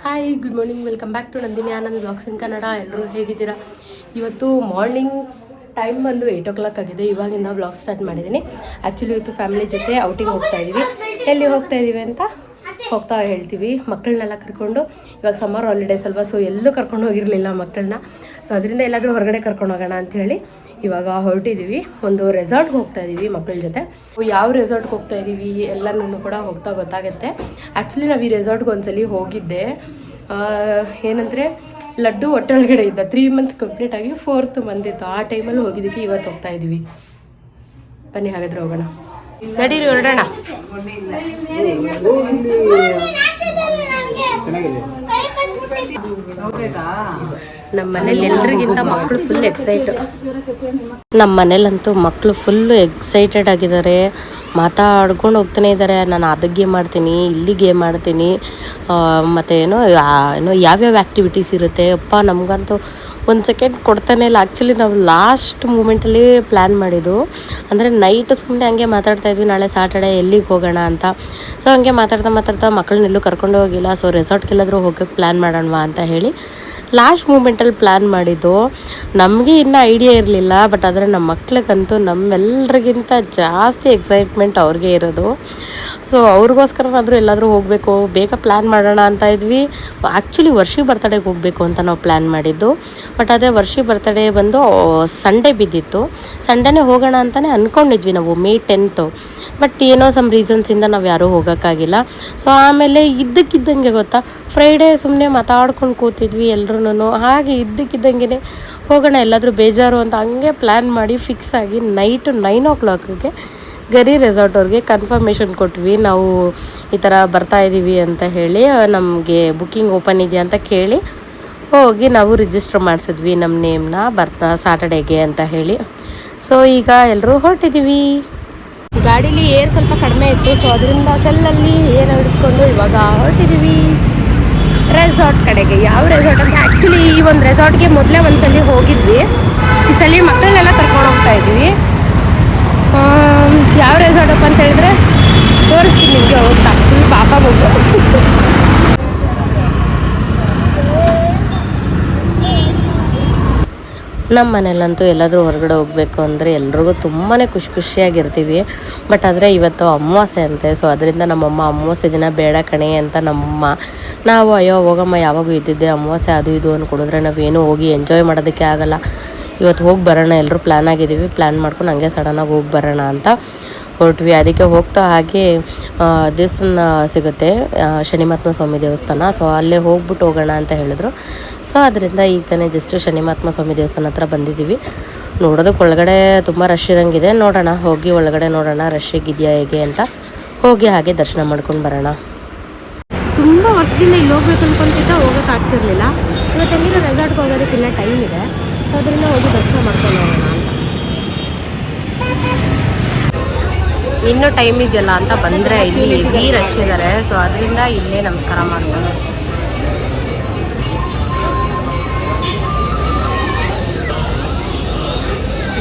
Hi good morning, welcome back to Nandini Anand blogs in Kannada. ಎಲ್ಲರೂ ಹೇಗಿದ್ದೀರಾ? ಇವತ್ತು ಮಾರ್ನಿಂಗ್ ಟೈಮ್ ಬಂದು 8 o'clock ಆಗಿದೆ. ಇವಾಗಿಂದ ಬ್ಲಾಗ್ ಸ್ಟಾರ್ಟ್ ಮಾಡಿದ್ದೀನಿ. ಆ್ಯಕ್ಚುಲಿ ಇವತ್ತು ಫ್ಯಾಮಿಲಿ ಜೊತೆ ಔಟಿಂಗ್ ಹೋಗ್ತಾ ಇದ್ದೀವಿ. ಎಲ್ಲಿ ಹೋಗ್ತಾ ಇದ್ದೀವಿ ಅಂತ ಹೋಗ್ತಾ ಹೇಳ್ತೀವಿ. ಮಕ್ಕಳನ್ನೆಲ್ಲ ಕರ್ಕೊಂಡು, ಇವಾಗ ಸಮ್ಮರ್ ಹಾಲಿಡೇಸ್ ಅಲ್ವಾ, ಸೊ ಎಲ್ಲೂ ಕರ್ಕೊಂಡು ಹೋಗಿರಲಿಲ್ಲ ಮಕ್ಕಳನ್ನ. ಸೊ ಅದರಿಂದ ಎಲ್ಲಾದರೂ ಹೊರಗಡೆ ಕರ್ಕೊಂಡು ಹೋಗೋಣ ಅಂಥೇಳಿ ಇವಾಗ ಹೊರಟಿದ್ದೀವಿ. ಒಂದು ರೆಸಾರ್ಟ್ಗೆ ಹೋಗ್ತಾ ಇದ್ದೀವಿ ಮಕ್ಕಳ ಜೊತೆ. ಯಾವ ರೆಸಾರ್ಟ್ಗೆ ಹೋಗ್ತಾ ಇದ್ದೀವಿ ಎಲ್ಲನೂ ಕೂಡ ಹೋಗ್ತಾ ಗೊತ್ತಾಗುತ್ತೆ. ಆ್ಯಕ್ಚುಲಿ ನಾವು ಈ ರೆಸಾರ್ಟ್ಗೆ ಒಂದ್ಸಲಿ ಹೋಗಿದ್ದೆ. ಏನಂದರೆ ಲಡ್ಡು ಹೊಟ್ಟೆೊಳಗಡೆ ಇದ್ದ 3 months ಕಂಪ್ಲೀಟ್ ಆಗಿ 4th month ಇತ್ತು. ಆ ಟೈಮಲ್ಲಿ ಹೋಗಿದ್ದಕ್ಕೆ ಇವತ್ತು ಹೋಗ್ತಾ ಇದ್ದೀವಿ. ಬನ್ನಿ ಹಾಗಾದ್ರೆ ಹೋಗೋಣ, ನಡೀರಿ ಹೊರಡೋಣ. ನಮ್ಮ ಮನೇಲಿ ಎಲ್ರಿಗಿಂತ ಮಕ್ಕಳು ಫುಲ್ ನಮ್ಮ ಮನೇಲಂತೂ ಮಕ್ಕಳು ಫುಲ್ಲು ಎಕ್ಸೈಟೆಡ್ ಆಗಿದ್ದಾರೆ. ಮಾತಾಡ್ಕೊಂಡು ಹೋಗ್ತಾನೆ ಇದ್ದಾರೆ. ನಾನು ಅದಕ್ಕೆ ಮಾಡ್ತೀನಿ, ಇಲ್ಲಿಗೆ ಮಾಡ್ತೀನಿ, ಮತ್ತು ಏನೋ ಯಾವ್ಯಾವ ಆ್ಯಕ್ಟಿವಿಟೀಸ್ ಇರುತ್ತೆ. ಅಪ್ಪ ನಮಗಂತೂ ಒಂದು ಸೆಕೆಂಡ್ ಕೊಡ್ತಾನೆ ಇಲ್ಲ. ಆ್ಯಕ್ಚುಲಿ ನಾವು ಲಾಸ್ಟ್ ಮೂಮೆಂಟಲ್ಲಿ ಪ್ಲ್ಯಾನ್ ಮಾಡಿದ್ದು. ಅಂದರೆ ನೈಟ್ ಸುಮ್ಮನೆ ಹಂಗೆ ಮಾತಾಡ್ತಾ ಇದ್ವಿ, ನಾಳೆ ಸಾಟರ್ಡೆ ಎಲ್ಲಿಗೆ ಹೋಗೋಣ ಅಂತ. ಸೊ ಹಂಗೆ ಮಾತಾಡ್ತಾ ಮಕ್ಕಳನ್ನೆಲ್ಲೂ ಕರ್ಕೊಂಡು ಹೋಗಿಲ್ಲ. ಸೊ ರೆಸಾರ್ಟ್ಗೆಲ್ಲಾದರೂ ಹೋಗೋಕ್ಕೆ ಪ್ಲ್ಯಾನ್ ಮಾಡೋಣವಾ ಅಂತ ಹೇಳಿ ಲಾಸ್ಟ್ ಮೂಮೆಂಟಲ್ಲಿ ಪ್ಲ್ಯಾನ್ ಮಾಡಿದ್ದು. ನಮಗೆ ಇನ್ನೂ ಐಡಿಯಾ ಇರಲಿಲ್ಲ, ಬಟ್ ಆದರೆ ನಮ್ಮ ಮಕ್ಳಿಗಂತೂ ನಮ್ಮೆಲ್ಲರಿಗಿಂತ ಜಾಸ್ತಿ ಎಕ್ಸೈಟ್ಮೆಂಟ್ ಅವ್ರಿಗೆ ಇರೋದು. ಸೊ ಅವ್ರಿಗೋಸ್ಕರನಾದರೂ ಎಲ್ಲಾದರೂ ಹೋಗಬೇಕು, ಬೇಗ ಪ್ಲ್ಯಾನ್ ಮಾಡೋಣ ಅಂತ ಇದ್ವಿ. ಆ್ಯಕ್ಚುಲಿ ವರ್ಷಿ ಬರ್ತಡೇಗೆ ಹೋಗಬೇಕು ಅಂತ ನಾವು ಪ್ಲ್ಯಾನ್ ಮಾಡಿದ್ದು. ಬಟ್ ಅದೇ ವರ್ಷಿ ಬರ್ತಡೇ ಬಂದು ಸಂಡೇ ಬಿದ್ದಿತ್ತು. ಸಂಡೇನೇ ಹೋಗೋಣ ಅಂತಲೇ ಅಂದ್ಕೊಂಡಿದ್ವಿ ನಾವು, May 10th. ಬಟ್ ಏನೋ ಸಮ್ ರೀಸನ್ಸಿಂದ ನಾವು ಯಾರೂ ಹೋಗೋಕ್ಕಾಗಿಲ್ಲ. ಸೊ ಆಮೇಲೆ ಇದ್ದಕ್ಕಿದ್ದಂಗೆ ಗೊತ್ತಾ, ಫ್ರೈಡೇ ಸುಮ್ಮನೆ ಮಾತಾಡ್ಕೊಂಡು ಕೂತಿದ್ವಿ ಎಲ್ರೂ. ಹಾಗೆ ಇದ್ದಕ್ಕಿದ್ದಂಗೆ ಹೋಗೋಣ ಎಲ್ಲಾದರೂ ಬೇಜಾರು ಅಂತ ಹಂಗೆ ಪ್ಲ್ಯಾನ್ ಮಾಡಿ ಫಿಕ್ಸ್ ಆಗಿ ನೈಟು 9 o'clockಗೆ ಗರಿ ರೆಸಾರ್ಟ್ ಅವ್ರಿಗೆ ಕನ್ಫರ್ಮೇಷನ್ ಕೊಟ್ವಿ. ನಾವು ಈ ಥರ ಬರ್ತಾಯಿದ್ದೀವಿ ಅಂತ ಹೇಳಿ, ನಮಗೆ ಬುಕ್ಕಿಂಗ್ ಓಪನ್ ಇದೆಯಾ ಅಂತ ಕೇಳಿ ಹೋಗಿ ನಾವು ರಿಜಿಸ್ಟರ್ ಮಾಡಿಸಿದ್ವಿ ನಮ್ಮ ನೇಮ್ನ ಸಾಟರ್ಡೇಗೆ ಅಂತ ಹೇಳಿ. ಸೊ ಈಗ ಎಲ್ಲರೂ ಹೊರಟಿದ್ದೀವಿ. ಗಾಡೀಲಿ ಏರ್ ಸ್ವಲ್ಪ ಕಡಿಮೆ ಇತ್ತು, ಸೊ ಅದರಿಂದ ಸೆಲ್ಲಲ್ಲಿ ಏರ್ ಹಿಡಿಸ್ಕೊಂಡು ಇವಾಗ ಹೊರಟಿದ್ದೀವಿ ರೆಸಾರ್ಟ್ ಕಡೆಗೆ. ಯಾವ ರೆಸಾರ್ಟ್ ಅಂತ ಆ್ಯಕ್ಚುಲಿ ಈ ಒಂದು ರೆಸಾರ್ಟ್ಗೆ ಮೊದಲೇ ಒಂದ್ಸಲಿ ಹೋಗಿದ್ವಿ. ಈ ಸಲ ಮಕ್ಕಳನ್ನೆಲ್ಲ ಕರ್ಕೊಂಡು ಹೋಗ್ತಾ ಇದ್ವಿ. ಯಾವ ರೆಸಾರ್ಟಪ್ಪ ಅಂತ ಹೇಳಿದ್ರೆ ತೋರಿಸ್ತೀನಿ ನಿಮಗೆ ಹೋಗ್ತಾ. ಫುಲ್ ಪಾಪ ಮಗು. ನಮ್ಮ ಮನೇಲಂತೂ ಎಲ್ಲಾದರೂ ಹೊರಗಡೆ ಹೋಗಬೇಕು ಅಂದರೆ ಎಲ್ರಿಗೂ ತುಂಬಾ ಖುಷಿಯಾಗಿರ್ತೀವಿ. ಬಟ್ ಆದರೆ ಇವತ್ತು ಅಮಾವಾಸ್ಯೆ ಅಂತೆ. ಸೊ ಅದರಿಂದ ನಮ್ಮಮ್ಮ ಅಮಾವಾಸ್ಯೆ ದಿನ ಬೇಡ ಕಣೆ ಅಂತ ನಮ್ಮಮ್ಮ. ನಾವು ಅಯ್ಯೋ ಹೋಗಮ್ಮ, ಯಾವಾಗೂ ಇದ್ದಿದ್ದೆ ಅಮಾವಾಸ್ಯೆ ಅದು ಇದು ಅಂದ್ಕೊಡಿದ್ರೆ ನಾವೇನು ಹೋಗಿ ಎಂಜಾಯ್ ಮಾಡೋದಕ್ಕೆ ಆಗಲ್ಲ, ಇವತ್ತು ಹೋಗಿ ಬರೋಣ ಎಲ್ಲರೂ ಪ್ಲ್ಯಾನ್ ಆಗಿದ್ದೀವಿ. ಪ್ಲ್ಯಾನ್ ಮಾಡ್ಕೊಂಡು ಹಂಗೆ ಸಡನ್ನಾಗಿ ಹೋಗಿ ಬರೋಣ ಅಂತ ಹೊರಟ್ವಿ. ಅದಕ್ಕೆ ಹೋಗ್ತಾ ಹಾಗೆ ದೇವಸ್ಥಾನ ಸಿಗುತ್ತೆ, ಶನಿಮಹಾತ್ಮ ಸ್ವಾಮಿ ದೇವಸ್ಥಾನ. ಸೊ ಅಲ್ಲೇ ಹೋಗ್ಬಿಟ್ಟು ಹೋಗೋಣ ಅಂತ ಹೇಳಿದ್ರು. ಸೊ ಅದರಿಂದ ಈಗ ತಾನೇ ಜಸ್ಟ್ ಶನಿಮಹಾತ್ಮ ಸ್ವಾಮಿ ದೇವಸ್ಥಾನ ಹತ್ರ ಬಂದಿದ್ದೀವಿ. ನೋಡೋದಕ್ಕೆ ಒಳಗಡೆ ತುಂಬ ರಶ್ ಇರೋಂಗಿದೆ. ನೋಡೋಣ, ಹೋಗಿ ಒಳಗಡೆ ನೋಡೋಣ ರಶ್ ಇದೆಯಾ ಹೇಗೆ ಅಂತ. ಹೋಗಿ ಹಾಗೆ ದರ್ಶನ ಮಾಡ್ಕೊಂಡು ಬರೋಣ. ತುಂಬ ವರ್ಷದಿಂದ ಇಲ್ಲಿ ಹೋಗ್ಬೇಕು ಅಂದ್ಕೊಂತಿದ್ದ, ಹೋಗೋಕ್ಕಾಗ್ತಿರ್ಲಿಲ್ಲ. ಇವತ್ತು ಹೆಂಗಿರೋ ರೆಸಾರ್ಟ್ಗೆ ಹೋಗೋದಕ್ಕೆ ಇನ್ನೂ ಟೈಮ್ ಇದೆ. ಸೊ ಅದರಿಂದ ಹೋಗಿ ದರ್ಶನ ಮಾಡ್ಕೊಂಡು ಹೋಗೋಣ ಅಂತ. ಇನ್ನೂ ಟೈಮ್ ಇದೆಯಲ್ಲ ಅಂತ ಬಂದರೆ ಇಲ್ಲಿ ಹೆವಿ ರಶ್ ಇದ್ದಾರೆ. ಸೊ ಅದರಿಂದ ಇಲ್ಲೇ ನಮಸ್ಕಾರ ಮಾಡ್ಕೊಂಡು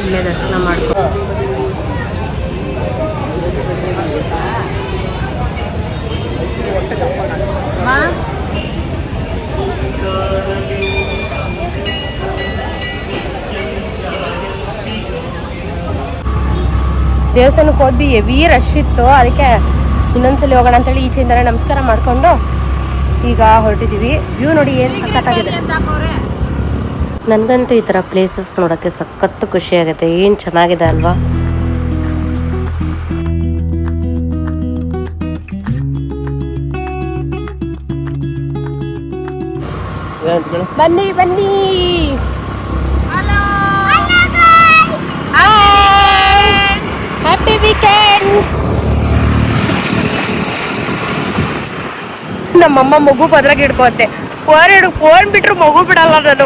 ಇಲ್ಲೇ ದರ್ಶನ ಮಾಡ್ಕೊಂಡು ದೇವಸ್ಥಾನಕ್ಕೆ ಹೋದ್ವಿ. ಹೆವಿ ರಶ್ ಇತ್ತು, ಅದಕ್ಕೆ ಇನ್ನೊಂದ್ಸಲಿ ಹೋಗೋಣ ಅಂತೇಳಿ ಈಚೆಯಿಂದಲೇ ನಮಸ್ಕಾರ ಮಾಡಿಕೊಂಡು ಈಗ ಹೊರಟಿದ್ದೀವಿ. ವ್ಯೂ ನೋಡಿ ಏನು ಸಖತ್ತಾಗಿದೆ. ನನಗಂತೂ ಈ ಥರ ಪ್ಲೇಸಸ್ ನೋಡೋಕ್ಕೆ ಸಖತ್ತು ಖುಷಿಯಾಗುತ್ತೆ. ಏನು ಚೆನ್ನಾಗಿದೆ ಅಲ್ವಾ. ಬನ್ನಿ ಬನ್ನಿ. Happy weekend. ನಮ್ಮಮ್ಮ ಮಗು ಪದ್ರಾಗ ಹಿಡ್ಕೋತೆ. ಫೋನ್ ಬಿಟ್ರು ಮಗು ಬಿಡಲ್ಲ ನಾನು.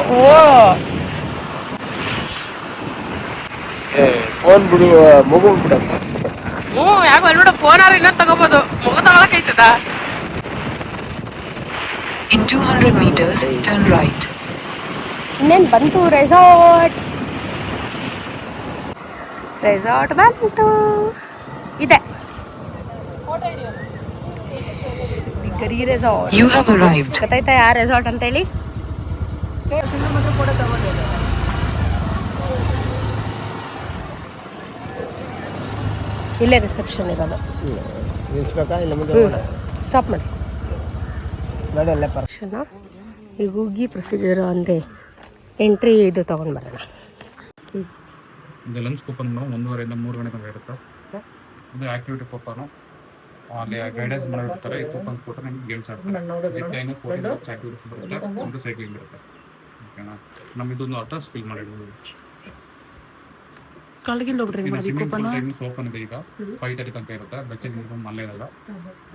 ಫೋನ್ ಬಿಡು, ಮಗು ಬಿಡ. ಯಾಕೆ ಅಲ್ಬಿಡ, ಫೋನ್ ಆದ್ರೆ ಇನ್ನೊಂದು ತಗೋಬೋದು, ಮಗು ತಗೊಳಕೈತದ. In 200 meters, turn right. ಇನ್ನೇನು ಬಂತು ರೆಸಾರ್ಟ್. ಬಂತು ಇದೆ. ಗರಿ ರೆಸಾರ್ಟ್. You have arrived. ಗೊತ್ತಾಯ್ತಾ ಯಾವ ರೆಸಾರ್ಟ್ ಅಂತೇಳಿ? ಇಲ್ಲೇ ರಿಸೆಪ್ಷನ್ ಇರೋದು. ಸ್ಟಾಪ್ ಮಾಡಿ. ಈಗ ಹೋಗಿ ಪ್ರೊಸೀಜರ್ ಅಂದರೆ ಎಂಟ್ರಿ ಇದು ತೊಗೊಂಡು ಬರೋಣ. ಇದು ಲಂಚ್ ಕೂಪನ್ 1:30 3 ಗಂಟೆ ತನಕ ಇರುತ್ತೆ. ಇದು ಆಕ್ಟಿವಿಟಿ ಕೂಪನು ಅಲ್ಲಿ ಗೈಡೆನ್ಸ್ ಮಾಡಿರ್ತಾರೆ. ಈ ಕೂಪನ್ ಕೊಟ್ಟರೆ ನಿಮ್ಗೆ ಗೇಮ್ಸ್ ಆಡ್ತಾರೆ. ಜಿಪ್ಲೈನು 14 ಆಕ್ಟಿವಿಟೀಸ್ ಬರುತ್ತೆ, ಒಂದು ಸೈಕ್ಲಿಂಗ್ ಇರುತ್ತೆ. ಓಕೆನಾ? ನಮ್ಮಿದೊಂದು ಅಡ್ರೆಸ್ ಫಿಲ್ ಮಾಡಿದ್ದೀವಿ. ಸ್ವಿಮ್ಮಿಂಗ್ ಪೂಲ್ ಟೈಮಿಂಗ್ಸ್ ಓಪನ್ ಇದೆ ಈಗ 5:30 ತನಕ ಇರುತ್ತೆ. ಬೆಚ್ಚಿನ ರೂಮ್ ಅಲ್ಲೇ ಇರಲ್ಲ.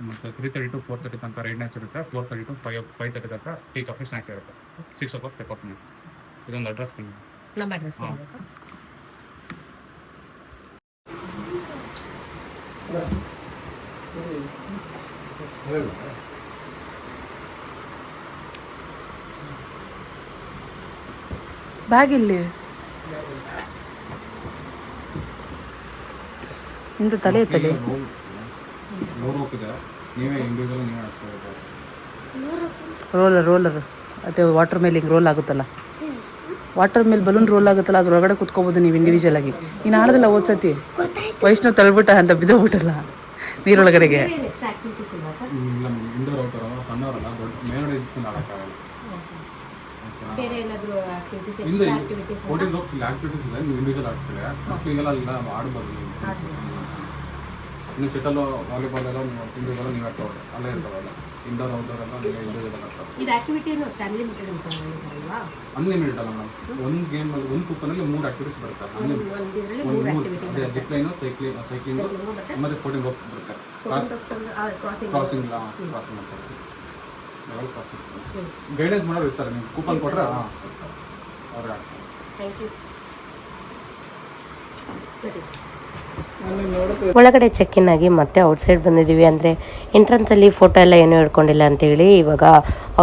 ಮತ್ತು 3:30 to 4:30 ತನಕ ರೈಡ್ ನ್ಯಾಚ್ ಇರುತ್ತೆ. 4:30 to 5:30 ತನಕ ಟೀ ಕಾಫಿ ಸ್ನ್ಯಾಕ್ಸ್ ಇರುತ್ತೆ. 6 o'clock ಚೆಕ್ಔಟ್ ಮಾಡಿ. ಇದೊಂದು ಅಡ್ರೆಸ್ ಫಿಲ್ ನಮ್ಮ ಅಡ್ರೆಸ್ ಬ್ಯಾಗ್ ಇಲ್ಲಿ ಇಂದ ತಲೆ ಎತ್ತಲಿ ರೋಲರ್ ಅದೇ ವಾಟರ್ ಮೇಲೆ ಹಿಂಗೆ ರೋಲ್ ಆಗುತ್ತಲ್ಲ, ವಾಟರ್ ಮೇಲೆ ಬಲೂನ್ ರೋಲ್ ಆಗುತ್ತಲ್ಲ, ಅದ್ರೊಳಗಡೆ ಕುತ್ಕೋಬೋದು ನೀವು ಇಂಡಿವಿಜುವಲ್ ಆಗಿ. ನೀನು ಆಡೋದಿಲ್ಲ ಓದ್ಸತಿ ವೈಷ್ಣವ್ ತಳ್ಬಿಟ್ಟ ಅಂತ ಬಿದ್ದೋಗ್ಬಿಟ್ಟಲ್ಲ ನೀರೊಳಗಡೆಗೆ. ಬೇರೆ ಏನಾದರೂ ಆಕ್ಟಿವಿಟೀಸ್ ಎಕ್ಸ್ಟ್ರಾ ಆಕ್ಟಿವಿಟೀಸ್ ಇದೆ, ನೀವು ಇಂಡಿವಿಜುವಲ್ ಆಡ್ತೀರಿ. ಮಕ್ಕಳಿಗೆಲ್ಲ ಆಡ್ಬೋದು. ಇನ್ನು ಶಟಲ್ ವಾಲಿಬಾಲ್ ಎಲ್ಲ ಇಂಡಿವಿಜುವಲ್ ನೀವು ಆಡ್ತಾವೆ, ಅಲ್ಲೇ ಇರ್ತಾವಲ್ಲ. ಇಂಡೋರ್ ಔಟ್ಡೋರ್ ಎಲ್ಲ ನೀವು ಇಂಡಿವಿಜುವಲ್ ಆಡ್ತಾರೆ. ಇದು ಆಕ್ಟಿವಿಟಿ ಅಷ್ಟು ಅನ್ಲಿಮಿಟೆಡ್ ಅಂತ ಹೇಳಿದ್ರಲ್ವಾ? ಅನ್ಲಿಮಿಟೆಡ್ ಅಲ್ಲ ಮೇಡಮ್. ಒಂದು ಗೇಮ್ ಒಂದು ಕೂಪನಲ್ಲಿ 3 ಆಕ್ಟಿವಿಟೀಸ್ ಬರುತ್ತೆ. ಅದೇ ಜಿಪ್ ಲೈನು, ಸೈಕ್ಲಿಂಗು ಮತ್ತು 14 ರೋಪ್ಸ್ ಬರುತ್ತೆ. ಕ್ರಾಸಿಂಗ್ ಮಾಡ್ತಾರೆ. ಗೈಡೆನ್ಸ್ ಮಾಡೋರು ಇರ್ತಾರೆ. ನೀವು ಕೂಪನ್ ಕೊಟ್ಟರೆ ಅವ್ರಿಗೆ ಒಳಗಡೆ ಚೆಕ್ ಇನ್ ಆಗಿ ಮತ್ತೆ ಔಟ್ಸೈಡ್ ಬಂದಿದ್ದೀವಿ. ಅಂದರೆ ಎಂಟ್ರೆನ್ಸಲ್ಲಿ ಫೋಟೋ ಎಲ್ಲ ಏನೂ ಹಿಡ್ಕೊಂಡಿಲ್ಲ ಅಂತೇಳಿ ಇವಾಗ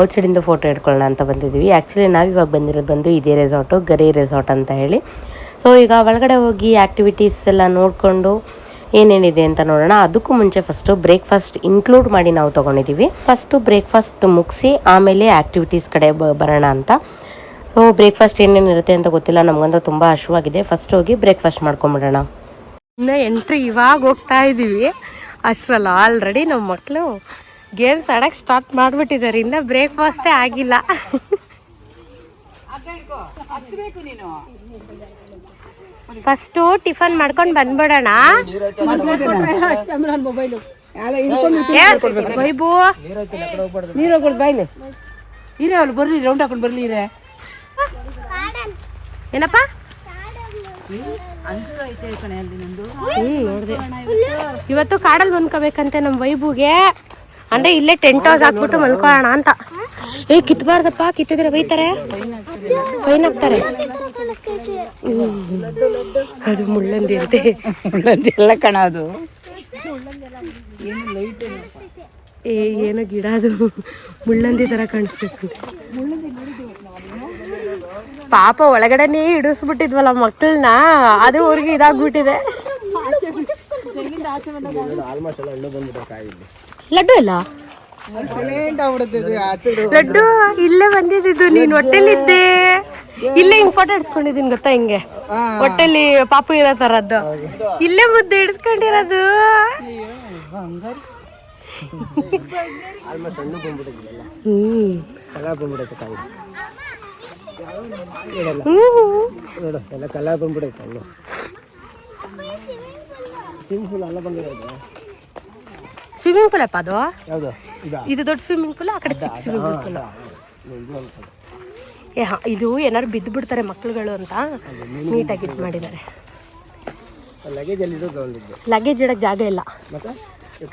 ಔಟ್ಸೈಡಿಂದ ಫೋಟೋ ಹಿಡ್ಕೊಳ್ಳೋಣ ಅಂತ ಬಂದಿದ್ದೀವಿ. ಆ್ಯಕ್ಚುಲಿ ನಾವಿವಾಗ ಬಂದಿರೋದು ಬಂದು ಇದೇ ರೆಸಾರ್ಟು, ಗರಿ ರೆಸಾರ್ಟ್ ಅಂತ ಹೇಳಿ. ಸೊ ಈಗ ಒಳಗಡೆ ಹೋಗಿ ಆ್ಯಕ್ಟಿವಿಟೀಸ್ ಎಲ್ಲ ನೋಡಿಕೊಂಡು ಏನೇನಿದೆ ಅಂತ ನೋಡೋಣ. ಅದಕ್ಕೂ ಮುಂಚೆ ಫಸ್ಟು ಬ್ರೇಕ್ಫಾಸ್ಟ್ ಇನ್ಕ್ಲೂಡ್ ಮಾಡಿ ನಾವು ತೊಗೊಂಡಿದ್ದೀವಿ. ಫಸ್ಟು ಬ್ರೇಕ್ಫಾಸ್ಟ್ ಮುಗಿಸಿ ಆಮೇಲೆ ಆ್ಯಕ್ಟಿವಿಟೀಸ್ ಕಡೆ ಬರೋಣ ಅಂತ. ಸೊ ಬ್ರೇಕ್ಫಾಸ್ಟ್ ಏನೇನಿರುತ್ತೆ ಅಂತ ಗೊತ್ತಿಲ್ಲ, ನಮಗಂತೂ ತುಂಬ ಹಶ್ವಾಗಿದೆ. ಫಸ್ಟ್ ಹೋಗಿ ಬ್ರೇಕ್ಫಾಸ್ಟ್ ಮಾಡ್ಕೊಂಬಿಡೋಣ. ಇನ್ನು ಎಂಟ್ರಿ ಇವಾಗ ಹೋಗ್ತಾ ಇದ್ದೀವಿ. ಅಷ್ಟರಲ್ಲ ಆಲ್ರೆಡಿ ನಮ್ಮ ಮಕ್ಕಳು ಗೇಮ್ಸ್ ಆಡೋಕ್ಕೆ ಸ್ಟಾರ್ಟ್ ಮಾಡಿಬಿಟ್ಟಿದ್ದಾರೆ. ಇನ್ನು ಬ್ರೇಕ್ಫಾಸ್ಟೇ ಆಗಿಲ್ಲ. ಫಸ್ಟು ಟಿಫನ್ ಮಾಡ್ಕೊಂಡು ಬಂದ್ಬಿಡೋಣ. ವೈಬು ನೀರು ಹೋಗ್ಬಿಡ್ ಬಾಯ್ಲಿ ನೀರೇ ಅವ್ರು ಬರ್ಲಿ, ರೌಂಡ್ ಹಾಕೊಂಡು ಬರ್ಲಿ. ಏನಪ್ಪ ನೋಡ್ದೆ ಇವತ್ತು ಕಾಡಲ್ಲಿ ಮಲ್ಕೋಬೇಕಂತೆ ನಮ್ಮ ವೈಬುಗೆ. ಅಂದ್ರೆ ಇಲ್ಲೇ ಟೆಂಟ್ ಹೌಸ್ ಹಾಕ್ಬಿಟ್ಟು ಮಲ್ಕೊಳ್ಳೋಣ ಅಂತ. ಕಿತ್ಬಾರ್ದಪ್ಪ, ಕಿತ್ತಿದ್ರೆ ಬೈತಾರೆ, ಫೈನ್ ಹಾಕ್ತಾರೆ. ಅದು ಮುಳ್ಳಂದಿ ಅಂತೆ. ಮುಳ್ಳಂದಿ ಎಲ್ಲ ಕಣ ಅದು. ಏನೋ ಗಿಡ ಅದು ಮುಳ್ಳಂದಿ ತರ ಕಾಣಿಸ್ಬೇಕು. ಪಾಪ ಒಳಗಡೆನೇ ಇಡಿಸ್ಬಿಟ್ಟಿದ್ವಲ್ಲ ಮಕ್ಕಳನ್ನ, ಅದು ಅವ್ರಿಗೆ ಇದಾಗ್ಬಿಟ್ಟಿದೆ. ಲಡ್ಡು ಇಲ್ಲ, ಲಡ್ಡು ಇಲ್ಲೇ ಬಂದಿದ್ದು. ನೀನ್ ಹೊಟ್ಟೆಲಿದ್ದೆ, ಇಲ್ಲೇ ಹಿಂಗ್ ಫೋಟೋ ಇಡ್ಸ್ಕೊಂಡಿದೀನಿ ಗೊತ್ತಾ, ಹಿಂಗೆ ಹೊಟ್ಟೆಲಿ ಪಾಪು ಇರೋ ತರದ್ದು. ಇಲ್ಲೇ ಮುದ್ದೆ ಇಡ್ಸ್ಕೊಂಡಿರೋದು. ಸ್ವಿಮ್ಮಿಂಗ್ ಪೂಲ್ ಅಪ್ಪ ಅದು. ಇದು ದೊಡ್ಡ ಸ್ವಿಮ್ಮಿಂಗ್ ಪೂಲ್, ಆ ಕಡೆ ಚಿಕ್ಕ ಸ್ವಿಮ್ಮಿಂಗ್ ಪೂಲ್. ಇದು ಏನಾದ್ರು ಬಿದ್ದು ಬಿಡ್ತಾರೆ ಮಕ್ಳುಗಳು ಅಂತ ನೀಟಾಗಿ ಇದು ಮಾಡಿದ್ದಾರೆ. ಲಗೇಜ್ ಇಡಕ್ಕೆ ಜಾಗ ಇಲ್ಲ,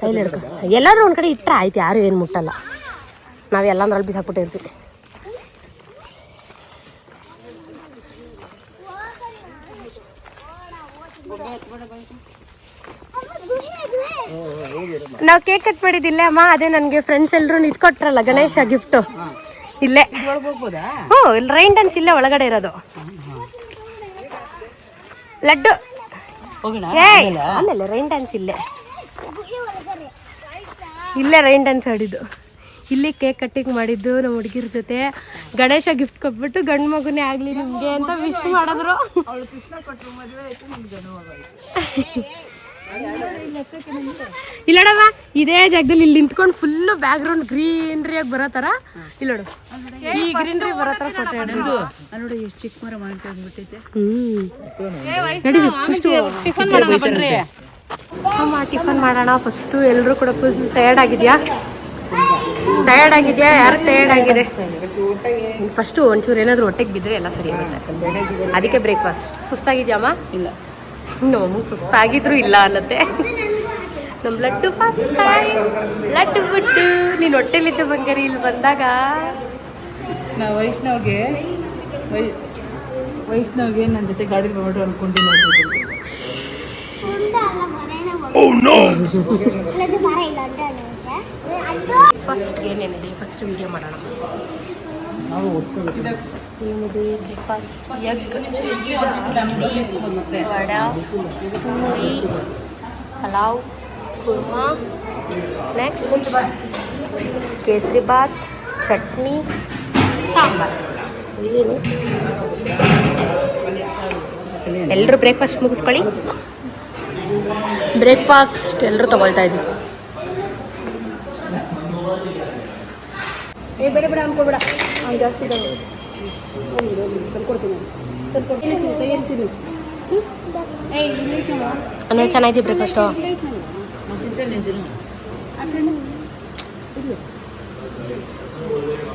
ಕೈಲಿ ಹಿಡ್ಕೊ. ಎಲ್ಲಾದ್ರೂ ಒಂದ್ ಕಡೆ ಇಟ್ಟರೆ ಆಯ್ತು, ಯಾರು ಏನು ಮುಟ್ಟಲ್ಲ. ನಾವು ಎಲ್ಲಂದ್ರಲ್ಲಿ ಬಿಸಾಕ್ಬಿಟ್ಟಿರ್ತೀವಿ. ನಾವು ಕೇಕ್ ಕಟ್ ಮಾಡಿದ್ದಿಲ್ಲ ಅಮ್ಮ, ಅದೇ ನನಗೆ ಫ್ರೆಂಡ್ಸ್ ಎಲ್ಲರೂ ನಿಂತ್ಕೊಟ್ರಲ್ಲ ಗಣೇಶ ಗಿಫ್ಟು, ಇಲ್ಲೇ. ಹ್ಞೂ, ಇಲ್ಲಿ ರೈನ್ ಡ್ಯಾನ್ಸ್ ಇಲ್ಲೇ ಒಳಗಡೆ ಇರೋದು. ಲಡ್ಡು ಅಲ್ಲಲ್ಲ ರೈನ್ ಡ್ಯಾನ್ಸ್ ಇಲ್ಲೇ ರೈನ್ ಡ್ಯಾನ್ಸ್ ಆಡಿದ್ದು. ಇಲ್ಲಿ ಕೇಕ್ ಕಟ್ಟಿಂಗ್ ಮಾಡಿದ್ದು ನಮ್ಮ ಹುಡುಗಿರ ಜೊತೆ. ಗಣೇಶ ಗಿಫ್ಟ್ ಕೊಟ್ಬಿಟ್ಟು ಗಂಡು ಮಗುನೇ ಆಗಲಿ ನಿಮಗೆ ಅಂತ ವಿಶ್ ಮಾಡಿದ್ರು. ಇಲ್ಲಡವ ಇದೇ ಜಾಗದಲ್ಲಿ ಇಲ್ಲಿ ನಿಂತ್ಕೊಂಡು ಫುಲ್ಲು ಬ್ಯಾಕ್ ಗ್ರೌಂಡ್ ಗ್ರೀನರಿಯಾಗಿ ಬರೋ ಥರ ಇಲ್ಲ ನೋಡು, ಈ ಗ್ರೀನರಿ ಬರೋ ಥರ ಫೋಟೋ ನೋಡಿ ಎಷ್ಟು ಚಿಕ್ಕ ಮರ ಮಾಡ್ಕೊಂಡ್ಬಿಟ್ಟೈತೆ. ಟಿಫನ್ ಮಾಡೋಣ ಬನ್ರಿ. ಅಮ್ಮ ಟಿಫನ್ ಮಾಡೋಣ ಫಸ್ಟು. ಎಲ್ಲರೂ ಕೂಡ ಫುಲ್ ಟಯರ್ಡ್ ಆಗಿದೆಯಾ? ಟಯರ್ಡ್ ಆಗಿದೆಯಾ? ಯಾರು ಟಯರ್ಡ್ ಆಗಿದೆ? ಫಸ್ಟು ಒಂಚೂರು ಏನಾದರೂ ಹೊಟ್ಟೆಗೆ ಬಿದ್ದರೆ ಎಲ್ಲ ಸರಿ ಆಗುತ್ತೆ. ಅದಕ್ಕೆ ಬ್ರೇಕ್ಫಾಸ್ಟ್. ಸುಸ್ತಾಗಿದೆಯಮ್ಮ? ಇಲ್ಲ, ನಮಗೆ ಸುಸ್ತಾಗಿದ್ರು ಇಲ್ಲ ಅನ್ನತ್ತೆ. ನಮ್ಮ ಲಡ್ಡು ಫಸ್ಟ್ ಟೈಮ್ ಲಡ್ಡು ಬಿಟ್ಟು ನೀನು ಹೊಟ್ಟೆಲಿದ್ದು ಬಂಗಾರಿ ಇಲ್ಲಿ ಬಂದಾಗ ನಾವು ವೈಷ್ಣವ್ಗೆ ನನ್ನ ಜೊತೆ ಗಾಡಿ ಬಂದ್ಬಿಟ್ಟು ಅನ್ಕೊಂಡು ಫಸ್ಟ್ ಏನೇನಿದೆ ಫಸ್ಟ್ ವಿಡಿಯೋ ಮಾಡೋಣ. ಏನಿದೆ first egg vada puri pulao kurma, next kesari bath, chutney, sambar. ಎಲ್ಲರೂ ಬ್ರೇಕ್ಫಾಸ್ಟ್ ಮುಗಿಸ್ಕೊಳ್ಳಿ. ಬ್ರೇಕ್ಫಾಸ್ಟ್ ಎಲ್ಲರೂ ತಗೊಳ್ತಾ ಇದ್ದೀವಿ. ಬೇಡ ಬೇಡ ಅನ್ಕೊಬೇಡ, ಅವ್ನು ಜಾಸ್ತಿ ಅಂದರೆ ಚೆನ್ನಾಗಿದೆ ಬ್ರೇಕ್ಫಾಸ್ಟು.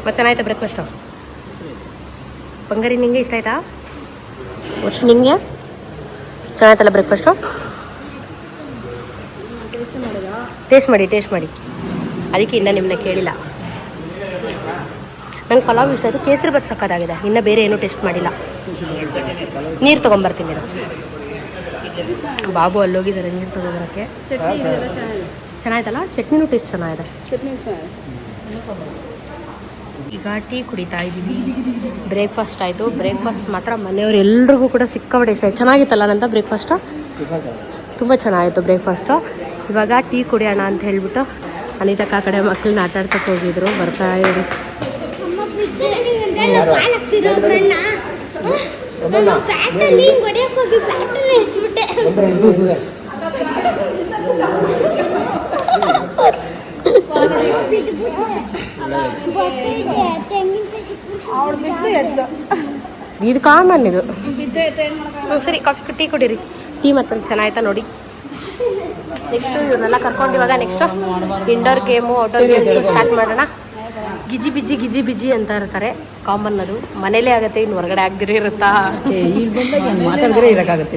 ಮತ್ತು ಚೆನ್ನಾಯ್ತಾ ಬ್ರೇಕ್ಫಾಸ್ಟು? ಬಂಗಾರಿ ನಿಂಗೆ ಇಷ್ಟ ಆಯ್ತಾ? ವರ್ಷ ನಿಂಗೆ ಚೆನ್ನಾಯ್ತಲ್ಲ ಬ್ರೇಕ್ಫಾಸ್ಟು? ಟೇಸ್ಟ್ ಮಾಡಿ. ಅದಕ್ಕೆ ಇನ್ನೂ ನಿಮ್ಮನ್ನ ಕೇಳಿಲ್ಲ. ನಂಗೆ ಪಲಾವ್ ಇಷ್ಟ ಆಯಿತು. ಕೇಸರಿ ಬಾತ್ ಸಕ್ಕತ್ತಾಗಿದೆ. ಇನ್ನೂ ಬೇರೆ ಏನೂ ಟೇಸ್ಟ್ ಮಾಡಿಲ್ಲ. ನೀರು ತೊಗೊಂಬರ್ತೀನಿ. ಬಾಬು ಅಲ್ಲೋಗಿದ್ದಾರೆ ನೀರು ತೊಗೊಂಬರೋಕ್ಕೆ. ಚೆನ್ನಾಯ್ತಲ್ಲ? ಚಟ್ನಿನೂ ಟೇಸ್ಟ್ ಚೆನ್ನಾಗಿದೆ. ಈಗ ಟೀ ಕುಡಿತಾ ಇದ್ದೀವಿ. ಬ್ರೇಕ್ಫಾಸ್ಟ್ ಆಯಿತು. ಬ್ರೇಕ್ಫಾಸ್ಟ್ ಮಾತ್ರ ಮನೆಯವ್ರು ಎಲ್ರಿಗೂ ಕೂಡ ಸಿಕ್ಕಾಪಟ್ಟೆ ಇಷ್ಟ ಆಯ್ತು. ಚೆನ್ನಾಗಿತ್ತಲ್ಲ ನಂತ ಬ್ರೇಕ್ಫಾಸ್ಟು? ತುಂಬ ಚೆನ್ನಾಗಿತ್ತು ಬ್ರೇಕ್ಫಾಸ್ಟು. ಇವಾಗ ಟೀ ಕುಡಿಯೋಣ ಅಂತ ಹೇಳ್ಬಿಟ್ಟು ಅನಿತಕ್ಕ ಕಡೆ ಮಕ್ಕಳನ್ನ ಆಟ ಆಡ್ಸಕ್ಕೆ ಹೋಗಿದ್ರು. ಬರ್ತಾ ಇದ್ರು. ಇದು ಕಾಮನ್ ಇದು. ಸರಿ ಕಾಫಿ ಟೀ ಕುಡೀರಿ. ಟೀ ಮಾತ್ರ ಚೆನ್ನಾಯ್ತಾ ನೋಡಿ. ನೆಕ್ಸ್ಟು ಇವ್ರನ್ನೆಲ್ಲ ಕರ್ಕೊಂಡು ಇವಾಗ next indoor game outdoor games start ಮಾಡೋಣ. ಗಿಜಿ ಬಿಜಿ ಅಂತ ಇರ್ತಾರೆ. ಕಾಮನ್ ಅದು ಮನೇಲೇ ಆಗುತ್ತೆ, ಇನ್ನು ಹೊರಗಡೆ ಆಗದಿರೇ ಇರುತ್ತಾ? ಮಾತಾಡಿದ್ರೆ ಇರೋಕ್ಕಾಗತ್ತೆ.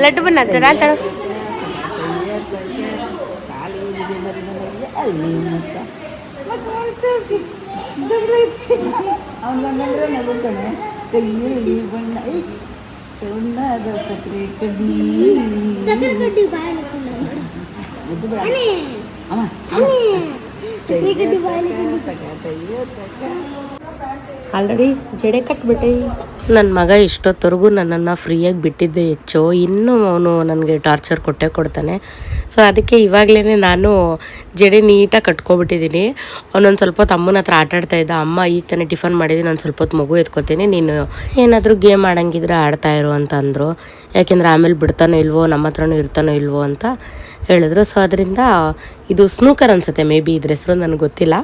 ಲಡ್ಡು ಬನ್ನ ಚಳು. ಆಲ್ರೆಡಿ ಜಡೆ ಕಟ್ಬಿಟ್ಟೆ. ನನ್ನ ಮಗ ಇಷ್ಟೊತ್ತವರೆಗೂ ನನ್ನನ್ನು ಫ್ರೀಯಾಗಿ ಬಿಟ್ಟಿದ್ದೆ ಹೆಚ್ಚು. ಇನ್ನೂ ಅವನು ನನಗೆ ಟಾರ್ಚರ್ ಕೊಡ್ತಾನೆ. ಸೊ ಅದಕ್ಕೆ ಇವಾಗಲೇ ನಾನು ಜಡೆ ನೀಟಾಗಿ ಕಟ್ಕೊಬಿಟ್ಟಿದ್ದೀನಿ. ಅವನೊಂದು ಸ್ವಲ್ಪ ಹೊತ್ತು ಅಮ್ಮನ ಹತ್ರ ಆಟಾಡ್ತಾ ಇದ್ದ. ಅಮ್ಮ ಈಗ ತಾನೇ ಟಿಫನ್ ಮಾಡಿದ್ದೀನಿ, ನಾನು ಸ್ವಲ್ಪ ಹೊತ್ತು ಮಗು ಎತ್ಕೋತೀನಿ, ನೀನು ಏನಾದರೂ ಗೇಮ್ ಆಡಂಗಿದ್ರೆ ಆಡ್ತಾ ಇರು ಅಂತ ಅಂದರು. ಯಾಕೆಂದರೆ ಆಮೇಲೆ ಬಿಡ್ತಾನೋ ಇಲ್ವೋ, ನಮ್ಮ ಹತ್ರನೂ ಇರ್ತಾನೋ ಇಲ್ವೋ ಅಂತ ಹೇಳಿದ್ರು. ಸೊ ಅದರಿಂದ ಇದು ಸ್ನೂಕರ್ ಅನಿಸುತ್ತೆ, ಮೇ ಬಿ ಇದ್ರ ಹೆಸರು ನನಗೆ ಗೊತ್ತಿಲ್ಲ.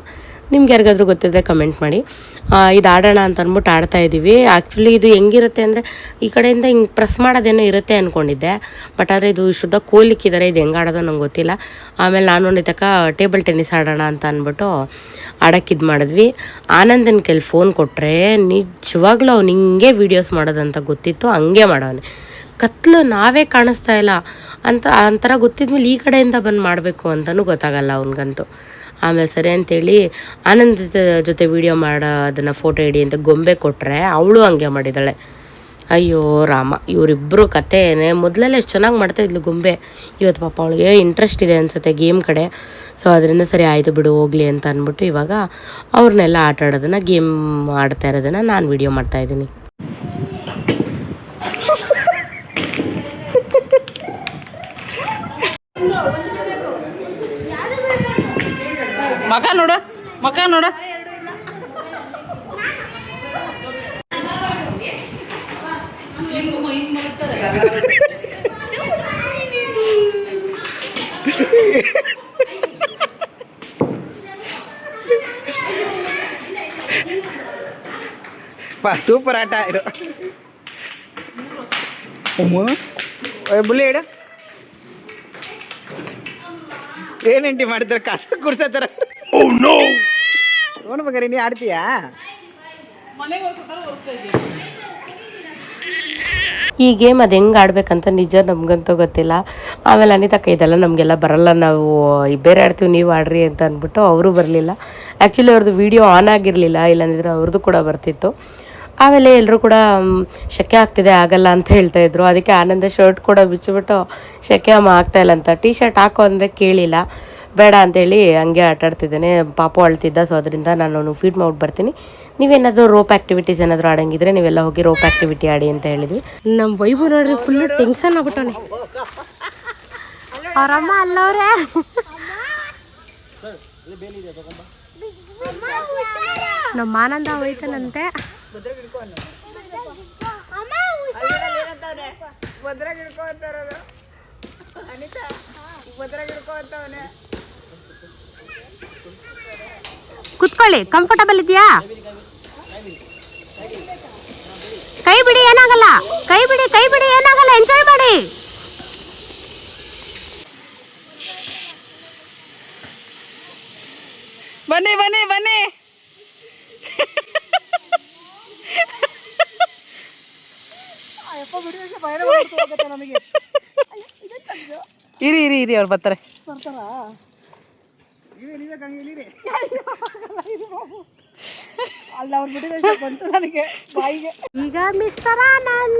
ನಿಮ್ಗೆ ಯಾರಿಗಾದ್ರೂ ಗೊತ್ತಿದ್ರೆ ಕಮೆಂಟ್ ಮಾಡಿ. ಇದು ಆಡೋಣ ಅಂತ ಅಂದ್ಬಿಟ್ಟು ಆಡ್ತಾಯಿದ್ದೀವಿ. ಆ್ಯಕ್ಚುಲಿ ಇದು ಹೆಂಗಿರುತ್ತೆ ಅಂದರೆ ಈ ಕಡೆಯಿಂದ ಹಿಂಗೆ ಪ್ರೆಸ್ ಮಾಡೋದೇನೋ ಇರುತ್ತೆ ಅಂದ್ಕೊಂಡಿದ್ದೆ. ಬಟ್ ಆದರೆ ಇದು ಶುದ್ಧ ಕೋಲಿಕ್ಕಿದ್ದಾರೆ. ಇದು ಹೆಂಗೆ ಆಡೋದು ನಂಗೆ ಗೊತ್ತಿಲ್ಲ. ಆಮೇಲೆ ನಾನು ತಕ್ಕ ಟೇಬಲ್ ಟೆನ್ನಿಸ್ ಆಡೋಣ ಅಂತ ಅಂದ್ಬಿಟ್ಟು ಆಡೋಕ್ಕಿದ್ದು ಮಾಡಿದ್ವಿ. ಆನಂದನ ಕೈಲಿ ಫೋನ್ ಕೊಟ್ಟರೆ ನಿಜವಾಗ್ಲೂ ಅವ್ನು ಹಿಂಗೆ ವೀಡಿಯೋಸ್ ಮಾಡೋದಂತ ಗೊತ್ತಿತ್ತು, ಹಂಗೆ ಮಾಡೋನೆ. ಕತ್ಲು ನಾವೇ ಕಾಣಿಸ್ತಾ ಇಲ್ಲ ಅಂತ ಒಂಥರ ಗೊತ್ತಿದ್ಮೇಲೆ ಈ ಕಡೆಯಿಂದ ಬಂದು ಮಾಡಬೇಕು ಅಂತಲೂ ಗೊತ್ತಾಗಲ್ಲ ಅವ್ನಿಗಂತೂ. ಆಮೇಲೆ ಸರಿ ಅಂತೇಳಿ ಆನಂದ ಜೊತೆ ವೀಡಿಯೋ ಅದನ್ನು ಫೋಟೋ ಹಿಡಿ ಅಂತ ಗೊಂಬೆ ಕೊಟ್ಟರೆ ಅವಳು ಹಂಗೆ ಮಾಡಿದ್ದಾಳೆ. ಅಯ್ಯೋ ರಾಮ, ಇವರಿಬ್ಬರು ಕಥೆನೇ ಮೊದಲೆಲ್ಲ ಎಷ್ಟು ಚೆನ್ನಾಗಿ ಮಾಡ್ತಾಯಿದ್ಲು ಗೊಂಬೆ. ಇವತ್ತು ಪಾಪ ಅವಳಿಗೆ ಇಂಟ್ರೆಸ್ಟ್ ಇದೆ ಅನಿಸುತ್ತೆ ಗೇಮ್ ಕಡೆ. ಸೊ ಅದರಿಂದ ಸರಿ ಆಯಿತು ಬಿಡು ಹೋಗಲಿ ಅಂತ ಅಂದ್ಬಿಟ್ಟು ಇವಾಗ ಅವ್ರನ್ನೆಲ್ಲ ಆಟ ಆಡೋದನ್ನು, ಗೇಮ್ ಆಡ್ತಾ ಇರೋದನ್ನು ನಾನು ವೀಡಿಯೋ ಮಾಡ್ತಾಯಿದ್ದೀನಿ. ಮಕ ನೋಡು ಮಕ ನೋಡು. ಸೂಪರ್ ಆಟ ಇದು. ಬುಲ್ಲೆ ಇಡು. ಏನೇಂಟಿ ಮಾಡಿದ್ರೆ ಕಸ ಕುಡ್ಸತ್ತಾರ. ನೋಡ್ಬೇಕಾರೆ ನೀ ಆಡ್ತೀಯಾ? ಈ ಗೇಮ್ ಅದು ಹೆಂಗೆ ಆಡ್ಬೇಕಂತ ನಿಜ ನಮಗಂತೂ ಗೊತ್ತಿಲ್ಲ. ಆಮೇಲೆ ಅನಿತಕ್ಕ ಇದೆಲ್ಲ ನಮಗೆಲ್ಲ ಬರಲ್ಲ, ನಾವು ಬೇರೆ ಆಡ್ತೀವಿ ನೀವು ಆಡ್ರಿ ಅಂತ ಅಂದ್ಬಿಟ್ಟು ಅವರು ಬರಲಿಲ್ಲ. ಆ್ಯಕ್ಚುಲಿ ಅವ್ರದ್ದು ವೀಡಿಯೋ ಆನ್ ಆಗಿರಲಿಲ್ಲ, ಇಲ್ಲಾಂದಿದ್ರೆ ಅವ್ರದ್ದು ಕೂಡ ಬರ್ತಿತ್ತು. ಆಮೇಲೆ ಎಲ್ಲರೂ ಕೂಡ ಶೆಕೆ ಆಗ್ತಿದೆ ಆಗಲ್ಲ ಅಂತ ಹೇಳ್ತಾಯಿದ್ರು. ಅದಕ್ಕೆ ಆನಂದ ಶರ್ಟ್ ಕೂಡ ಬಿಚ್ಚಿಬಿಟ್ಟು ಶೆಕೆ ಅಮ್ಮ ಆಗ್ತಾಯಿಲ್ಲ ಅಂತ ಟೀ ಶರ್ಟ್ ಹಾಕೋ ಅಂದರೆ ಕೇಳಿಲ್ಲ, ಬೇಡ ಅಂತೇಳಿ ಹಂಗೆ ಆಟಾಡ್ತಿದ್ದೇನೆ. ಪಾಪು ಅಳ್ತಿದ್ದ, ಸೊ ಅದರಿಂದ ನಾನು ಫೀಡ್ ಮಾಡ್ಬಿಟ್ಟು ಬರ್ತೀನಿ, ನೀವೇನಾದರೂ ರೋಪ್ ಆ್ಯಕ್ಟಿವಿಟೀಸ್ ಏನಾದರೂ ಆಡಂಗಿದ್ರೆ ನೀವೆಲ್ಲ ಹೋಗಿ ರೋಪ್ ಆ್ಯಕ್ಟಿವಿಟಿ ಆಡಿ ಅಂತ ಹೇಳಿದ್ವಿ. ನಮ್ಮ ವೈಭವ್ ನೋಡ್ರಿ ಫುಲ್ಲು ಟೆನ್ಷನ್ ಆಗ್ಬಿಟ್ಟವನೆ. ಅವರಮ್ಮ ಅಲ್ಲವ್ರೆ ನಮ್ಮ ಆನಂದ ಹೋಯ್ತಾನಂತೆ. ಕುತ್ಕೊಳ್ಳಿ, ಕಂಫರ್ಟಬಲ್ ಇದೆಯಾ? ಕೈ ಬಿಡಿ ಏನಾಗಲ್ಲ, ಕೈ ಬಿಡಿ ಏನಾಗಲ್ಲ, ಎಂಜಾಯ್ ಮಾಡಿ. ಬನ್ನಿ ಬನ್ನಿ ಬನ್ನಿ. ಇರಿ ಇರಿ ಇರಿ, ಅವ್ರು ಬರ್ತಾರೆ. ಈಗ ಮಿಸ್ಟರ್ ಆನಂದ್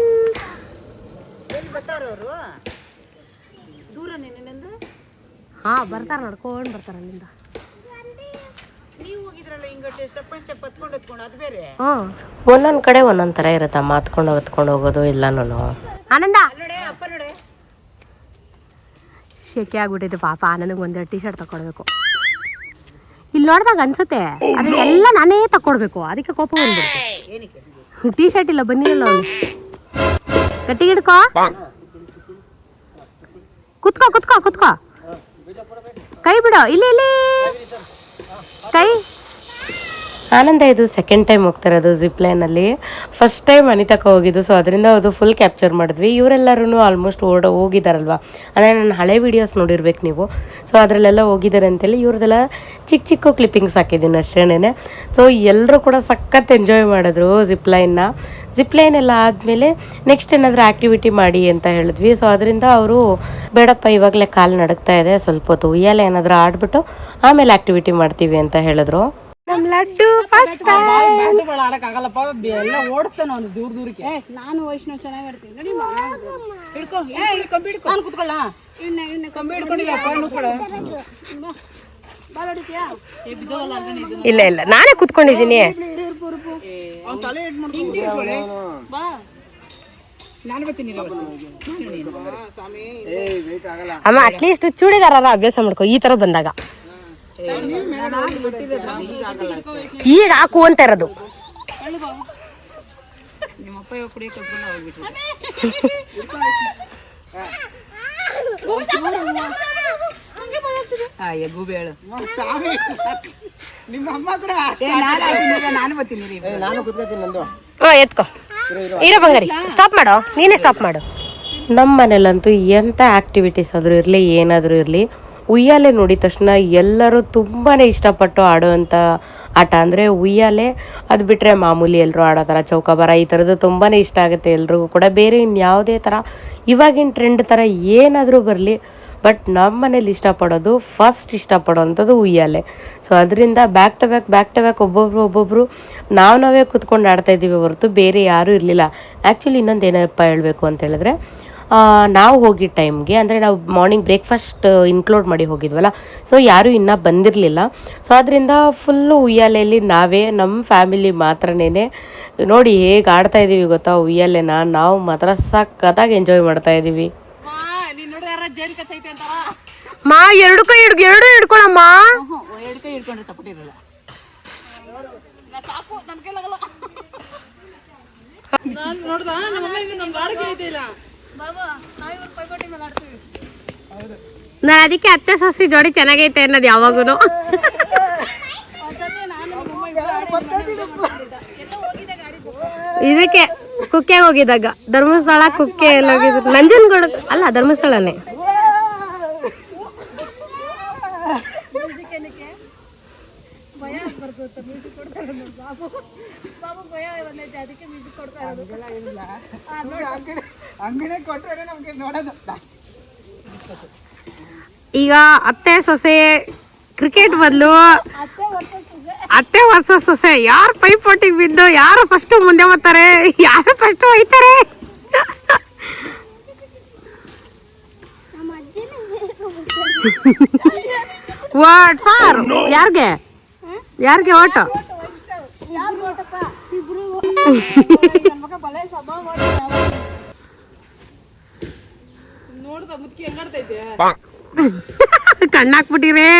ಹಾ ಬರ್ತಾರ, ನಡ್ಕೊಂಡು ಬರ್ತಾರ ಅಲ್ಲಿಂದ. ಒಂದೊಂದ್ ಕಡೆ ಒಂದೊಂದ್ ತರ ಇರುತ್ತ, ಮಾತ್ಕೊಂಡು ಹೊತ್ಕೊಂಡು ಹೋಗೋದು ಎಲ್ಲಾನು. ಆನಂದ ಶೆಕೆ ಆಗ್ಬಿಟ್ಟಿದೆ ಪಾಪ, ಆನಂದಗೆ ಒಂದೆರಡು ಟೀ ಶರ್ಟ್ ತಕೊಡ್ಬೇಕು. ಇಲ್ಲಿ ನೋಡಿದಾಗ ಅನ್ಸುತ್ತೆ ಅದು ಎಲ್ಲ ನಾನೇ ತಕೊಡ್ಬೇಕು, ಅದಕ್ಕೆ ಕೋಪ ಬಂದ್ಬಿಡುತ್ತೆ. ಟೀ ಶರ್ಟ್ ಇಲ್ಲ, ಬನ್ನಿ ಅಲ್ಲ ಅವನು. ಗಟ್ಟಿ ಹಿಡ್ಕೋ, ಕುತ್ಕೋ ಕುತ್ಕೋ ಕುತ್ಕೋ, ಕೈ ಬಿಡೋ, ಇಲ್ಲಿ ಕೈ. ಆನಂದ ಇದು ಸೆಕೆಂಡ್ ಟೈಮ್ ಹೋಗ್ತಿರೋದು ಜಿಪ್ ಲೈನಲ್ಲಿ. ಫಸ್ಟ್ ಟೈಮ್ ಅನಿತಕ್ಕ ಹೋಗಿದ್ದು, ಸೊ ಅದರಿಂದ ಅದು ಫುಲ್ ಕ್ಯಾಪ್ಚರ್ ಮಾಡಿದ್ವಿ. ಇವರೆಲ್ಲರೂ ಆಲ್ಮೋಸ್ಟ್ ಹೋಗಿದ್ದಾರಲ್ವ, ಅಂದರೆ ನನ್ನ ಹಳೆ ವೀಡಿಯೋಸ್ ನೋಡಿರ್ಬೇಕು ನೀವು. ಸೊ ಅದರಲ್ಲೆಲ್ಲ ಹೋಗಿದ್ದಾರೆ ಅಂತೇಳಿ ಇವ್ರದ್ದೆಲ್ಲ ಚಿಕ್ಕ ಚಿಕ್ಕ ಕ್ಲಿಪ್ಪಿಂಗ್ಸ್ ಹಾಕಿದ್ದೀನಿ ಅಷ್ಟೇನೆ. ಸೊ ಎಲ್ಲರೂ ಕೂಡ ಸಖತ್ ಎಂಜಾಯ್ ಮಾಡಿದ್ರು ಜಿಪ್ ಲೈನ್ ಎಲ್ಲ ಆದಮೇಲೆ ನೆಕ್ಸ್ಟ್ ಏನಾದರೂ ಆ್ಯಕ್ಟಿವಿಟಿ ಮಾಡಿ ಅಂತ ಹೇಳಿದ್ವಿ. ಸೊ ಅದರಿಂದ ಅವರು ಬೇಡಪ್ಪ ಇವಾಗಲೇ ಕಾಲು ನಡುಗ್ತಾ ಇದೆ, ಸ್ವಲ್ಪ ಹೊತ್ತು ಉಯ್ಯಾಲೆ ಏನಾದರೂ ಆಡ್ಬಿಟ್ಟು ಆಮೇಲೆ ಆ್ಯಕ್ಟಿವಿಟಿ ಮಾಡ್ತೀವಿ ಅಂತ ಹೇಳಿದ್ರು. ನಮ್ಮ ಲಡ್ಡು ಫಸ್ಟ್ ಆಡಕ್ಕಾಗಲ್ಲಪ್ಪ, ಎಲ್ಲ ಓಡಿಸ್ತಾನೆ ಅವನು ದೂರ ದೂರಕ್ಕೆ. ನಾನು ವೈಷ್ಣವ್ ಚೆನ್ನಾಗಿ ಆಡ್ತೀನಿ ನೋಡಿ. ಕಂಬಿ ಹಿಡ್ಕೊ, ನಾನು ಕುತ್ಕೊಳ್ಳ, ಕಂಬಿ ಹಿಡ್ಕೊಂಡಿಲ್ಲ. ಇಲ್ಲ ನಾನೇ ಕುತ್ಕೊಂಡಿದ್ದೀನಿ. ಅಮ್ಮ ಅಟ್ಲೀಸ್ಟ್ ಚೂಡಿದಾರ ಅಭ್ಯಾಸ ಮಾಡ್ಕೊ ಈ ತರ ಬಂದಾಗ. ಈಗ ಹಾಕು ಅಂತ ಇರೋದು. ಎತ್ಕೋ ಇರೋ ಬಂಗಾರಿ, ಸ್ಟಾಪ್ ಮಾಡೋ, ನೀನೇ ಸ್ಟಾಪ್ ಮಾಡು. ನಮ್ಮ ಮನೇಲಂತೂ ಎಂಥ ಆ್ಯಕ್ಟಿವಿಟೀಸ್ ಆದರೂ ಇರಲಿ, ಏನಾದರೂ ಇರಲಿ, ಉಯ್ಯಾಲೆ ನೋಡಿದ ತಕ್ಷಣ ಎಲ್ಲರೂ ತುಂಬಾ ಇಷ್ಟಪಟ್ಟು ಆಡುವಂಥ ಆಟ ಅಂದರೆ ಉಯ್ಯಾಲೆ. ಅದು ಬಿಟ್ಟರೆ ಮಾಮೂಲಿ ಎಲ್ಲರೂ ಆಡೋ ಥರ ಚೌಕಾಬಾರ ಈ ಥರದ್ದು ತುಂಬಾ ಇಷ್ಟ ಆಗುತ್ತೆ ಎಲ್ರಿಗೂ ಕೂಡ. ಬೇರೆ ಇನ್ಯಾವುದೇ ಥರ ಇವಾಗಿನ ಟ್ರೆಂಡ್ ಥರ ಏನಾದರೂ ಬರಲಿ, ಬಟ್ ನಮ್ಮ ಮನೇಲಿ ಫಸ್ಟ್ ಇಷ್ಟಪಡೋವಂಥದ್ದು ಉಯ್ಯಾಲೆ. ಸೊ ಅದರಿಂದ ಬ್ಯಾಕ್ ಟು ಬ್ಯಾಕ್ ಒಬ್ಬೊಬ್ಬರು ನಾವೇ ಕೂತ್ಕೊಂಡು ಆಡ್ತಾಯಿದ್ದೀವಿ ಹೊರತು ಬೇರೆ ಯಾರೂ ಇರಲಿಲ್ಲ. ಆ್ಯಕ್ಚುಲಿ ಇನ್ನೊಂದು ಏನಪ್ಪ ಹೇಳಬೇಕು ಅಂತ ಹೇಳಿದ್ರೆ, ನಾವು ಹೋಗಿದ್ದ ಟೈಮ್ಗೆ ಅಂದರೆ ನಾವು ಮಾರ್ನಿಂಗ್ ಬ್ರೇಕ್ಫಾಸ್ಟ್ ಇನ್ಕ್ಲೂಡ್ ಮಾಡಿ ಹೋಗಿದ್ವಲ್ಲ, ಸೊ ಯಾರೂ ಇನ್ನೂ ಬಂದಿರಲಿಲ್ಲ. ಸೊ ಅದರಿಂದ ಫುಲ್ಲು ಉಯ್ಯಾಲೆಯಲ್ಲಿ ನಾವೇ ನಮ್ಮ ಫ್ಯಾಮಿಲಿ ಮಾತ್ರನೇ ನೋಡಿ ಹೇಗೆ ಆಡ್ತಾಯಿದ್ದೀವಿ ಗೊತ್ತಾ ಉಯ್ಯಾಲೆನ. ನಾವು ಮಾತ್ರ ಸಖತ್ತಾಗಿ ಎಂಜಾಯ್ ಮಾಡ್ತಾಯಿದ್ದೀವಿ. ಮಾ ಎರಡು ಹಿಡ್ಕೊಳಮ್ಮ. ಎರಡು ಕೈ ಹಿಡ್ಕೊಂಡ್ರೆ ಸಪೋರ್ಟ್ ಇರಲ್ಲ. ಸಾಕು ನನ್ನ ಕೈಲಾಗಲ್ಲ. ನಾನು ನೋಡ್ದ ನಮ್ಮ ಇದು ನಮ್ಮ ಗಾಡಿಗೆ ಐತಿಲ್ಲ ಬಾಬಾ. ನಾವು ಇವ್ರು ಪೈಪೋಟಿ ಮೇಲೆ ಆಡ್ತೀವಿ. ನಾನು ಅದಕ್ಕೆ ಅತ್ತೆ ಸೊಸಿ ಜೋಡಿ ಚೆನ್ನಾಗೈತೆ ಅನ್ನೋದು ಯಾವಾಗೂ. ಇದಕ್ಕೆ ಕುಕ್ಕೆ ಹೋಗಿದ್ದಾಗ ಧರ್ಮಸ್ಥಳ ಕುಕ್ಕೆ ಎಲ್ಲ ಹೋಗಿದ್ರು. ನಂಜನಗೂಡು ಅಲ್ಲ, ಧರ್ಮಸ್ಥಳನೇ. ಈಗ ಅತ್ತೆ ಸೊಸೆ ಕ್ರಿಕೆಟ್ ಬದಲು ಅತ್ತೆ ಹೊಸ ಸೊಸೆ ಯಾರು ಪೈಪೋಟಿಗೆ ಬಿದ್ದು ಯಾರು ಫಸ್ಟ್ ಮುಂದೆ ಬರ್ತಾರೆ, ಯಾರು ಫಸ್ಟ್ ಹೋಯ್ತಾರೆ. ವಾಟ್ ಫಾರ್ ಯಾರಿಗೆ ಓಟು? ನೋಡ್ದ ಮುದ್ಕಿ ಹೆಂಗಾಡ್ತೈತೆ. ಕಣ್ಣಾಕ್ಬಿಟ್ಟಿರೇ.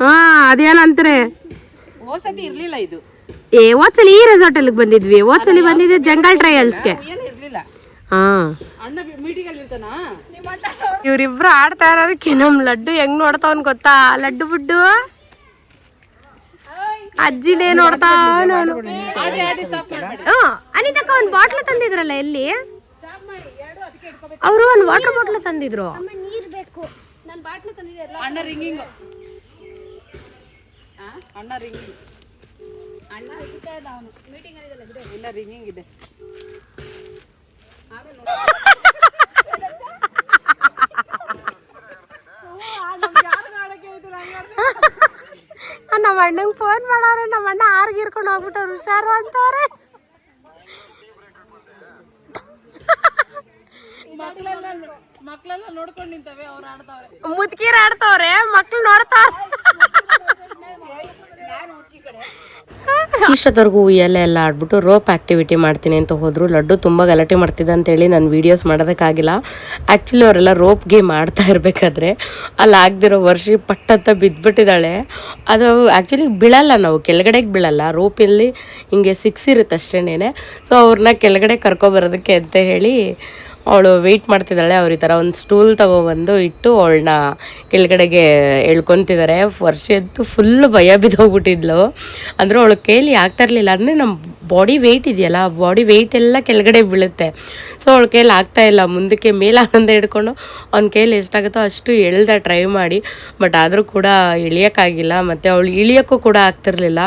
ಹಾ ಅದೇನಂತಾರೆ, ಹೋಸತಿ ಇರ್ಲಿಲ್ಲ ಇದು. ಓದ್ಸಲಿ ಈ ರೆಸಾರ್ಟ್ ಅಲ್ಲಿ ಬಂದಿದ್ವಿ. ಓದ್ಸಲಿ ಬಂದಿದ್ದೆ ಜಂಗಲ್ ಟ್ರಯಲ್ಸ್ಗೆ. ಏನು ಇರ್ಲಿಲ್ಲ. ಹಾ ಅಣ್ಣ ಮೀಟಿಂಗ್ ಅಲ್ಲಿ ಇರ್ತಾನ. ಇವ್ರಿಬ್ರು ಆಡ್ತಾ ಇರೋದಕ್ಕೆ ನಮ್ ಲಡ್ಡು ಹೆಂಗ್ ನೋಡ್ತಾವನ್ ಗೊತ್ತಾ? ಲಡ್ಡು ಬುಡ್ಡು ಅಜ್ಜಿನೇ ನೋಡ್ತಾ. ಅನಿತಕ್ಕ ಒಂದ್ ಬಾಟ್ಲ್ ತಂದಿದ್ರಲ್ಲ, ಎಲ್ಲಿ ಅವರು ಒಂದ್ ವಾಟರ್ ಬಾಟ್ಲ್ ತಂದಿದ್ರು. ಅಣ್ಣ ರಿಂಗಿಂಗ್ ಅಣ್ಣ ರಿಂಗಿಂಗ್ ಅಣ್ಣ ಅವನು ಮೀಟಿಂಗ್ ಇಲ್ಲ ರಿಂಗಿಂಗ್ ಇದೆ. ನಮ್ಮ ಅಣ್ಣಂಗೆ ಫೋನ್ ಮಾಡವ್ರೆ. ನಮ್ಮ ಅಣ್ಣ ಆರ್ಗಿರ್ಕೊಂಡು ಹೋಗ್ಬಿಟ್ಟವ್ರು, ಹುಷಾರು ಅಂತವ್ರೆ. ಮಕ್ಕಳೆಲ್ಲ ನೋಡ್ಕೊಂಡು ನಿಂತವೆ, ಅವ್ರು ಆಡ್ತಾವ್ರೆ. ಮುದ್ಕೀರ್ ಆಡ್ತವ್ರೆ, ಮಕ್ಳು ನೋಡ್ತಾವ್ರೆ. ಇಷ್ಟೊತ್ತವರೆಗೂ ಎಲ್ಲ ಆಡ್ಬಿಟ್ಟು ರೋಪ್ ಆ್ಯಕ್ಟಿವಿಟಿ ಮಾಡ್ತೀನಿ ಅಂತ ಹೋದರು. ಲಡ್ಡು ತುಂಬ ಗಲಾಟೆ ಮಾಡ್ತಿದ್ದ ಅಂತೇಳಿ ನಾನು ವೀಡಿಯೋಸ್ ಮಾಡೋದಕ್ಕಾಗಿಲ್ಲ. ಆ್ಯಕ್ಚುಲಿ ಅವರೆಲ್ಲ ರೋಪ್ ಗೇಮ್ ಆಡ್ತಾ ಇರಬೇಕಾದ್ರೆ ಅಲ್ಲಿ ಆಗದಿರೋ ವರ್ಷಿ ಪಟ್ಟತ್ತ ಬಿದ್ದುಬಿಟ್ಟಿದ್ದಾಳೆ. ಅದು ಆ್ಯಕ್ಚುಲಿ ಬೀಳಲ್ಲ, ನಾವು ಕೆಳಗಡೆಗೆ ಬೀಳಲ್ಲ, ರೋಪಲ್ಲಿ ಹಿಂಗೆ 6 ಇರುತ್ತೆ ಅಷ್ಟೇನೆ. ಸೊ ಅವ್ರನ್ನ ಕೆಳಗಡೆ ಕರ್ಕೊಬರೋದಕ್ಕೆ ಅಂತ ಹೇಳಿ ಅವಳು ವೆಯ್ಟ್ ಮಾಡ್ತಿದ್ದಾಳೆ. ಅವ್ರು ಈ ಥರ ಒಂದು ಸ್ಟೂಲ್ ತೊಗೊಬಂದು ಇಟ್ಟು ಅವಳನ್ನ ಕೆಳಗಡೆಗೆ ಎಳ್ಕೊತಿದ್ದಾರೆ. ವರ್ಷ ಅಂತೂ ಫುಲ್ಲು ಭಯ ಬಿದ್ದೋಗ್ಬಿಟ್ಟಿದ್ಲು. ಅಂದರೆ ಅವಳು ಕೈಲಿ ಆಗ್ತಾ ಇರಲಿಲ್ಲ. ಅಂದರೆ ನಮ್ಮ ಬಾಡಿ ವೆಯ್ಟ್ ಇದೆಯಲ್ಲ, ಬಾಡಿ ವೆಯ್ಟ್ ಎಲ್ಲ ಕೆಳಗಡೆ ಬೀಳುತ್ತೆ. ಸೊ ಅವಳ ಕೈಲಿ ಆಗ್ತಾಯಿಲ್ಲ. ಮುಂದಕ್ಕೆ ಮೇಲಾನಂದ ಹಿಡ್ಕೊಂಡು ಅವ್ನ ಕೈಲಿ ಎಷ್ಟಾಗುತ್ತೋ ಅಷ್ಟು ಎಳ್ದ ಟ್ರೈ ಮಾಡಿ, ಬಟ್ ಆದರೂ ಕೂಡ ಇಳಿಯೋಕ್ಕಾಗಿಲ್ಲ. ಮತ್ತು ಅವಳು ಇಳಿಯೋಕ್ಕೂ ಕೂಡ ಆಗ್ತಿರ್ಲಿಲ್ಲ.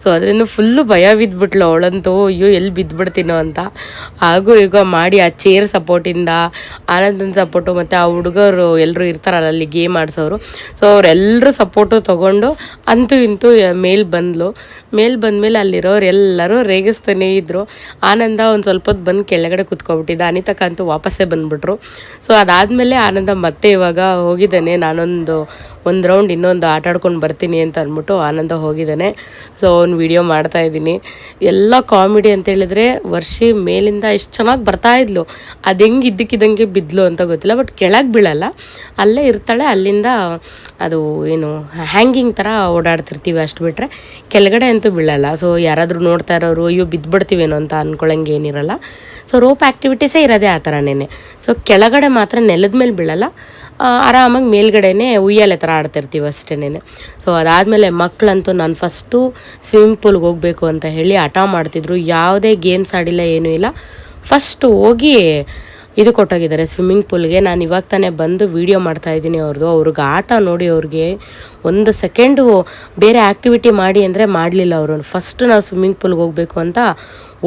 ಸೊ ಅದರಿಂದ ಫುಲ್ಲು ಭಯ ಬಿದ್ದುಬಿಟ್ಲು ಅವಳಂತೂ. ಅಯ್ಯೋ ಎಲ್ಲಿ ಬಿದ್ದುಬಿಡ್ತೀನೋ ಅಂತ. ಹಾಗೂ ಈಗ ಮಾಡಿ ಆ ಚೇರ್ ಸಪೋರ್ಟಿಂದ ಆನಂದನ ಸಪೋರ್ಟು ಮತ್ತು ಆ ಹುಡುಗರು ಎಲ್ಲರೂ ಇರ್ತಾರಲ್ಲ ಅಲ್ಲಿ ಗೇಮ್ ಆಡಿಸೋರು. ಸೊ ಅವರೆಲ್ಲರೂ ಸಪೋರ್ಟು ತೊಗೊಂಡು ಅಂತೂ ಇಂತೂ ಮೇಲೆ ಬಂದಮೇಲೆ ಅಲ್ಲಿರೋರು ಎಲ್ಲರೂ ರೇಗಿಸ್ತಾನೇ ಇದ್ದರು. ಆನಂದ ಒಂದು ಸ್ವಲ್ಪ ಹೊತ್ತು ಬಂದು ಕೆಳಗಡೆ ಕೂತ್ಕೊಬಿಟ್ಟಿದ್ದ. ಅನಿತಕ್ಕಂತೂ ವಾಪಸ್ಸೇ ಬಂದುಬಿಟ್ರು. ಸೊ ಅದಾದಮೇಲೆ ಆನಂದ ಮತ್ತೆ ಇವಾಗ ಹೋಗಿದ್ದಾನೆ. ನಾನೊಂದು ರೌಂಡ್ ಇನ್ನೊಂದು ಆಟ ಆಡ್ಕೊಂಡು ಬರ್ತೀನಿ ಅಂತ ಅಂದ್ಬಿಟ್ಟು ಆನಂದ ಹೋಗಿದ್ದಾನೆ. ಸೊ ಅವ್ನು ವೀಡಿಯೋ ಮಾಡ್ತಾಯಿದ್ದೀನಿ. ಎಲ್ಲ ಕಾಮಿಡಿ ಅಂತೇಳಿದ್ರೆ ವರ್ಷಿ ಮೇಲಿಂದ ಎಷ್ಟು ಚೆನ್ನಾಗಿ ಬರ್ತಾಯಿದ್ಲು. ಅದು ಹೆಂಗೆ ಇದ್ದಕ್ಕಿದ್ದಂಗೆ ಬಿದ್ಲು ಅಂತ ಗೊತ್ತಿಲ್ಲ, ಬಟ್ ಕೆಳಗೆ ಬೀಳಲ್ಲ, ಅಲ್ಲೇ ಇರ್ತಾಳೆ. ಅಲ್ಲಿಂದ ಅದು ಏನು ಹ್ಯಾಂಗಿಂಗ್ ಥರ ಓಡಾಡ್ತಿರ್ತೀವಿ, ಅಷ್ಟು ಬಿಟ್ಟರೆ ಕೆಳಗಡೆ ಅಂತೂ ಬೀಳಲ್ಲ. ಸೊ ಯಾರಾದರೂ ನೋಡ್ತಾ ಇರೋರು ಅಯ್ಯೋ ಬಿದ್ದುಬಿಡ್ತೀವೇನೋ ಅಂತ ಅಂದ್ಕೊಳ್ಳಂಗೆ ಏನಿರಲ್ಲ. ಸೊ ರೋಪ್ ಆ್ಯಕ್ಟಿವಿಟೀಸೇ ಇರೋದೇ ಆ ಥರನೇ. ಸೊ ಕೆಳಗಡೆ ಮಾತ್ರ ನೆಲದ ಮೇಲೆ ಬೀಳಲ್ಲ, ಆರಾಮಾಗಿ ಮೇಲ್ಗಡೆನೇ ಉಯ್ಯಾಲೆ ಥರ ಆಡ್ತಿರ್ತೀವಿ ಅಷ್ಟೇನೆ. ಸೊ ಅದಾದಮೇಲೆ ಮಕ್ಕಳಂತೂ ನಾನು ಫಸ್ಟು ಸ್ವಿಮ್ಮಿಂಗ್ ಪೂಲ್ಗೆ ಹೋಗಬೇಕು ಅಂತ ಹೇಳಿ ಹಠ ಮಾಡ್ತಿದ್ರು. ಯಾವುದೇ ಗೇಮ್ಸ್ ಆಡಿಲ್ಲ, ಏನೂ ಇಲ್ಲ. ಫಸ್ಟು ಹೋಗಿ ಇದು ಕೊಟ್ಟೋಗಿದ್ದಾರೆ ಸ್ವಿಮ್ಮಿಂಗ್ ಪೂಲ್ಗೆ. ನಾನು ಇವಾಗ ತಾನೇ ಬಂದು ವೀಡಿಯೋ ಮಾಡ್ತಾಯಿದ್ದೀನಿ ಅವ್ರಿಗೆ ಆಟ ನೋಡಿ ಅವ್ರಿಗೆ ಒಂದು ಸೆಕೆಂಡು ಬೇರೆ ಆ್ಯಕ್ಟಿವಿಟಿ ಮಾಡಿ ಅಂದರೆ ಮಾಡಲಿಲ್ಲ ಅವರು. ಫಸ್ಟ್ ನಾವು ಸ್ವಿಮ್ಮಿಂಗ್ ಪೂಲ್ಗೆ ಹೋಗಬೇಕು ಅಂತ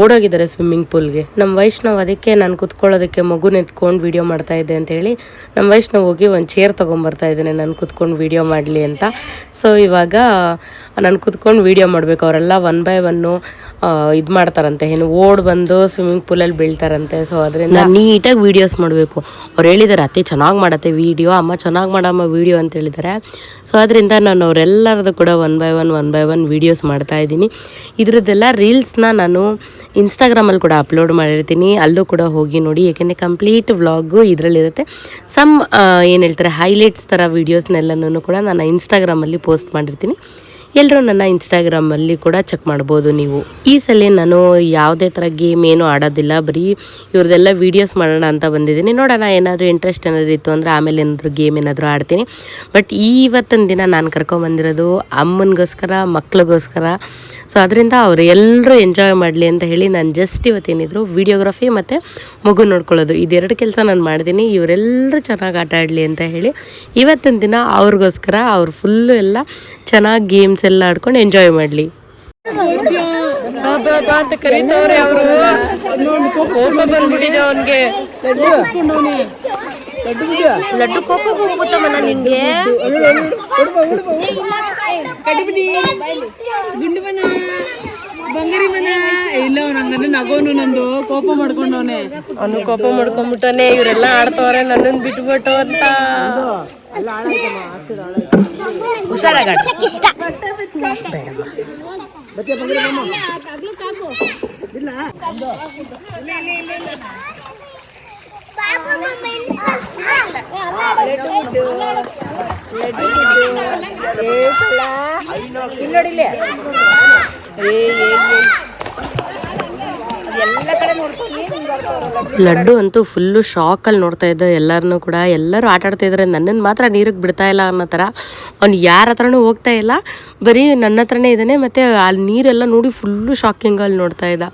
ಓಡೋಗಿದ್ದಾರೆ ಸ್ವಿಮ್ಮಿಂಗ್ ಪೂಲ್ಗೆ. ನಮ್ಮ ವೈಷ್ಣವ್ ಅದಕ್ಕೆ ನಾನು ಕುತ್ಕೊಳ್ಳೋದಕ್ಕೆ ಮಗುನ ಎತ್ಕೊಂಡು ವೀಡಿಯೋ ಮಾಡ್ತಾಯಿದ್ದೆ ಅಂತೇಳಿ ನಮ್ಮ ವೈಷ್ಣವ್ ಹೋಗಿ ಒಂದು ಚೇರ್ ತೊಗೊಂಬರ್ತಾ ಇದ್ದೇನೆ ನಾನು ಕುತ್ಕೊಂಡು ವೀಡಿಯೋ ಮಾಡಲಿ ಅಂತ. ಸೊ ಇವಾಗ ನಾನು ಕುತ್ಕೊಂಡು ವೀಡಿಯೋ ಮಾಡಬೇಕು. ಅವರೆಲ್ಲ 1 by 1 ಇದು ಮಾಡ್ತಾರಂತೆ, ಏನು ಓಡ್ ಬಂದು ಸ್ವಿಮ್ಮಿಂಗ್ ಪೂಲಲ್ಲಿ ಬೀಳ್ತಾರಂತೆ. ಸೊ ಅದರಿಂದ ನೀಟಾಗಿ ವೀಡಿಯೋಸ್ ಮಾಡಬೇಕು. ಅವ್ರು ಹೇಳಿದ್ದಾರೆ ಅತ್ತೆ ಚೆನ್ನಾಗಿ ಮಾಡತ್ತೆ ವೀಡಿಯೋ, ಅಮ್ಮ ಚೆನ್ನಾಗಿ ಮಾಡಮ್ಮ ವೀಡಿಯೋ ಅಂತ ಹೇಳಿದ್ದಾರೆ. ಸೊ ಅದರಿಂದ ನಾನು ಅವರೆಲ್ಲರದ್ದು ಕೂಡ 1 by 1 ವೀಡಿಯೋಸ್ ಮಾಡ್ತಾಯಿದ್ದೀನಿ. ಇದ್ರದ್ದೆಲ್ಲ ರೀಲ್ಸ್ನ ನಾನು ಇನ್ಸ್ಟಾಗ್ರಾಮಲ್ಲಿ ಕೂಡ ಅಪ್ಲೋಡ್ ಮಾಡಿರ್ತೀನಿ, ಅಲ್ಲೂ ಕೂಡ ಹೋಗಿ ನೋಡಿ. ಏಕೆಂದರೆ ಕಂಪ್ಲೀಟ್ ವ್ಲಾಗು ಇದರಲ್ಲಿರುತ್ತೆ. ಸಮ್ ಏನು ಹೇಳ್ತಾರೆ ಹೈಲೈಟ್ಸ್ ಥರ ವೀಡಿಯೋಸ್ನೆಲ್ಲನೂ ಕೂಡ ನಾನು ಇನ್ಸ್ಟಾಗ್ರಾಮಲ್ಲಿ ಪೋಸ್ಟ್ ಮಾಡಿರ್ತೀನಿ. ಎಲ್ಲರೂ ನನ್ನ ಇನ್ಸ್ಟಾಗ್ರಾಮಲ್ಲಿ ಕೂಡ ಚೆಕ್ ಮಾಡ್ಬೋದು ನೀವು. ಈ ಸಲ ನಾನು ಯಾವುದೇ ಥರ ಗೇಮ್ ಏನೂ ಆಡೋದಿಲ್ಲ, ಬರೀ ಇವ್ರದ್ದೆಲ್ಲ ವೀಡಿಯೋಸ್ ಮಾಡೋಣ ಅಂತ ಬಂದಿದ್ದೀನಿ. ನೋಡೋಣ ಏನಾದರೂ ಇಂಟ್ರೆಸ್ಟ್ ಏನಾದರೂ ಇತ್ತು ಅಂದರೆ ಆಮೇಲೆ ಏನಾದರೂ ಗೇಮ್ ಏನಾದರೂ ಆಡ್ತೀನಿ. ಬಟ್ ಇವತ್ತಿನ ದಿನ ನಾನು ಕರ್ಕೊಂಬಂದಿರೋದು ಅಮ್ಮನಿಗೋಸ್ಕರ, ಮಕ್ಳಿಗೋಸ್ಕರ. ಸೊ ಅದರಿಂದ ಅವರು ಎಲ್ಲರೂ ಎಂಜಾಯ್ ಮಾಡಲಿ ಅಂತ ಹೇಳಿ ನಾನು ಜಸ್ಟ್ ಇವತ್ತೇನಿದ್ರು ವೀಡಿಯೋಗ್ರಫಿ ಮತ್ತು ಮಗು ನೋಡ್ಕೊಳ್ಳೋದು ಇದೆರಡು ಕೆಲಸ ನಾನು ಮಾಡ್ತೀನಿ. ಇವರೆಲ್ಲರೂ ಚೆನ್ನಾಗಿ ಆಟ ಆಡಲಿ ಅಂತ ಹೇಳಿ ಇವತ್ತಿನ ದಿನ ಅವ್ರಿಗೋಸ್ಕರ ಅವ್ರು ಫುಲ್ಲು ಎಲ್ಲ ಚೆನ್ನಾಗಿ ಗೇಮ್ಸ್ ಎಲ್ಲ ಆಡ್ಕೊಂಡು ಎಂಜಾಯ್ ಮಾಡಲಿ ಅಂತ ಕರೀತವ್ರೆ ಅವರು. ಕೋಪ ಬಂದ್ಬಿಟ್ಟಿದೆ ಅವನಿಗೆ. ಲಡ್ಡು ಕೋಪ ಹೋಗ್ಬಿಟ್ಟಮ್ಮ ನಿನ್ಗೆ. ಗುಂಡು ಮನ ಬಂಗಾರಿ ಮನ ಇಲ್ಲ ನಂಗನ್ನು ನಗೋನು ನಂದು ಕೋಪ ಮಾಡ್ಕೊಂಡವನೆ. ಅವನು ಕೋಪ ಮಾಡ್ಕೊಂಡ್ಬಿಟ್ಟಾನೆ. ಇವರೆಲ್ಲ ಆಡ್ತವ್ರೆ ನನ್ನನ್ನು ಬಿಟ್ಬಿಟ್ಟು ಅಂತ. ಹುಷಾರಾಗ ಲಡ್ಡು ಅಂತೂ ಫುಲ್ಲು ಶಾಕಲ್ಲಿ ನೋಡ್ತಾ ಇದ್ದ ಎಲ್ಲರನ್ನೂ ಕೂಡ. ಎಲ್ಲರೂ ಆಟ ಆಡ್ತಾ ಇದ್ದಾರೆ, ನನ್ನನ್ನು ಮಾತ್ರ ನೀರಿಗೆ ಬಿಡ್ತಾ ಇಲ್ಲ ಅನ್ನೋ ಥರ. ಅವ್ನು ಯಾರ ಹತ್ರನೂ ಹೋಗ್ತಾ ಇಲ್ಲ, ಬರೀ ನನ್ನ ಹತ್ರನೇ ಇದ್ದಾನೆ. ಮತ್ತು ಅಲ್ಲಿ ನೀರೆಲ್ಲ ನೋಡಿ ಫುಲ್ಲು ಶಾಕಿಂಗಲ್ಲಿ ನೋಡ್ತಾ ಇದ್ದ.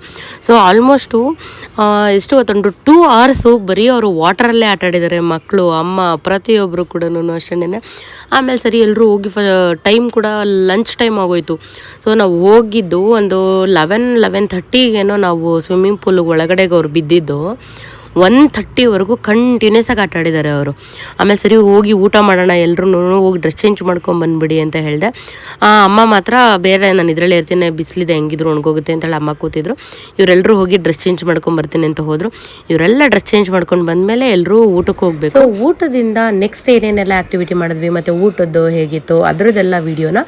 ಸೊ ಆಲ್ಮೋಸ್ಟು ಎಷ್ಟು ಗೊತ್ತುಂಟು 2 hours ಬರೀ ಅವರು ವಾಟ್ರಲ್ಲೇ ಆಟ ಆಡಿದ್ದಾರೆ, ಮಕ್ಕಳು, ಅಮ್ಮ, ಪ್ರತಿಯೊಬ್ಬರು ಕೂಡ ಅಷ್ಟೇ. ಆಮೇಲೆ ಸರಿ ಎಲ್ಲರೂ ಹೋಗಿ ಟೈಮ್ ಕೂಡ ಲಂಚ್ ಟೈಮ್ ಆಗೋಯ್ತು. ಸೊ ನಾವು ಹೋಗಿದ್ದು ಒಂದು 11-11:30ಗೇನೋ ನಾವು ಸ್ವಿಮ್ಮಿಂಗ್ ಪೂಲ್ ಒಳಗಡೆಗೆ ಅವ್ರು ಬಿದ್ದಿದ್ದು. 1:30ವರೆಗೂ ಕಂಟಿನ್ಯೂಸ್ ಆಗಿ ಆಟ ಆಡಿದ್ದಾರೆ ಅವರು. ಆಮೇಲೆ ಸರಿ ಹೋಗಿ ಊಟ ಮಾಡೋಣ, ಎಲ್ಲರೂ ಹೋಗಿ ಡ್ರೆಸ್ ಚೇಂಜ್ ಮಾಡ್ಕೊಂಬಂದ್ಬಿಡಿ ಅಂತ ಹೇಳಿದೆ. ಅಮ್ಮ ಮಾತ್ರ ಬೇರೆ ನಾನು ಇದರಲ್ಲೇ ಇರ್ತೀನಿ, ಬಿಸಿಲಿದೆ ಹೆಂಗಿದ್ರು ಒಣಗೋಗುತ್ತೆ ಅಂತೇಳಿ ಅಮ್ಮ ಕೂತಿದ್ರು. ಇವರೆಲ್ಲರೂ ಹೋಗಿ ಡ್ರೆಸ್ ಚೇಂಜ್ ಮಾಡ್ಕೊಂಬರ್ತೀನಿ ಅಂತ ಹೋದರು. ಇವರೆಲ್ಲ ಡ್ರೆಸ್ ಚೇಂಜ್ ಮಾಡ್ಕೊಂಡು ಬಂದಮೇಲೆ ಎಲ್ಲರೂ ಊಟಕ್ಕೆ ಹೋಗಬೇಕು. ಸೊ ಊಟದಿಂದ ನೆಕ್ಸ್ಟ್ ಏನೇನೆಲ್ಲ ಆ್ಯಕ್ಟಿವಿಟಿ ಮಾಡಿದ್ವಿ ಮತ್ತು ಊಟದ್ದು ಹೇಗಿತ್ತು ಅದರದ್ದೆಲ್ಲ ವೀಡಿಯೋನ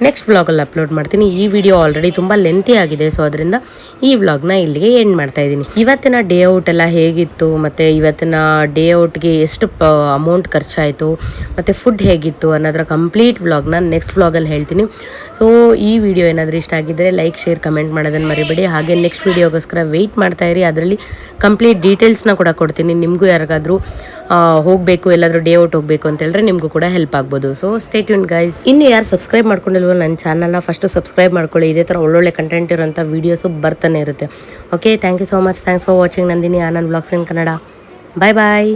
ನೆಕ್ಸ್ಟ್ ವ್ಲಾಗಲ್ಲಿ ಅಪ್ಲೋಡ್ ಮಾಡ್ತೀನಿ. ಈ ವಿಡಿಯೋ ಆಲ್ರೆಡಿ ತುಂಬ ಲೆಂತಿ ಆಗಿದೆ. ಸೊ ಅದರಿಂದ ಈ ವ್ಲಾಗ್ನ ಇಲ್ಲಿಗೆ ಎಂಡ್ ಮಾಡ್ತಾ ಇದ್ದೀನಿ. ಇವತ್ತಿನ ಡೇ ಔಟ್ ಎಲ್ಲ ಹೇಗಿತ್ತು ಮತ್ತು ಇವತ್ತಿನ ಡೇ ಔಟ್ಗೆ ಎಷ್ಟು ಅಮೌಂಟ್ ಖರ್ಚಾಯಿತು ಮತ್ತು ಫುಡ್ ಹೇಗಿತ್ತು ಅನ್ನೋದರ ಕಂಪ್ಲೀಟ್ ವ್ಲಾಗ್ನ ನೆಕ್ಸ್ಟ್ ವ್ಲಾಗಲ್ಲಿ ಹೇಳ್ತೀನಿ. ಸೊ ಈ ವಿಡಿಯೋ ಏನಾದರೂ ಇಷ್ಟ ಆಗಿದ್ದರೆ ಲೈಕ್, ಶೇರ್, ಕಮೆಂಟ್ ಮಾಡೋದನ್ನು ಮರಿಬೇಡಿ. ಹಾಗೆ ನೆಕ್ಸ್ಟ್ ವಿಡಿಯೋಗೋಸ್ಕರ ವೆಯ್ಟ್ ಮಾಡ್ತಾ ಇರಿ. ಅದರಲ್ಲಿ ಕಂಪ್ಲೀಟ್ ಡೀಟೇಲ್ಸ್ನ ಕೂಡ ಕೊಡ್ತೀನಿ. ನಿಮಗೂ ಯಾರಿಗಾದರೂ ಹೋಗಬೇಕು, ಎಲ್ಲಾದರೂ ಡೇ ಔಟ್ ಹೋಗಬೇಕು ಅಂತ ಹೇಳಿದ್ರೆ ನಿಮಗೂ ಕೂಡ ಹೆಲ್ಪ್ ಆಗ್ಬೋದು. So stay tuned guys. ಇನ್ನು ಯಾರು ಸಬ್ಸ್ಕ್ರೈಬ್ ಮಾಡ್ಕೊಂಡಿಲ್ವೋ ನನ್ನ ಚಾನಲ್ನ ಫಸ್ಟ್ ಸಬ್ಸ್ಕ್ರೈಬ್ ಮಾಡ್ಕೊಳ್ಳಿ. ಇದೇ ಥರ ಒಳ್ಳೊಳ್ಳೆ ಕಂಟೆಂಟ್ ಇರೋಂಥ ವೀಡಿಯೋಸು ಬರ್ತಾನೆ ಇರುತ್ತೆ. Okay, thank you so much. Thanks for watching Nandini Anand vlogs in Kannada. Bye bye.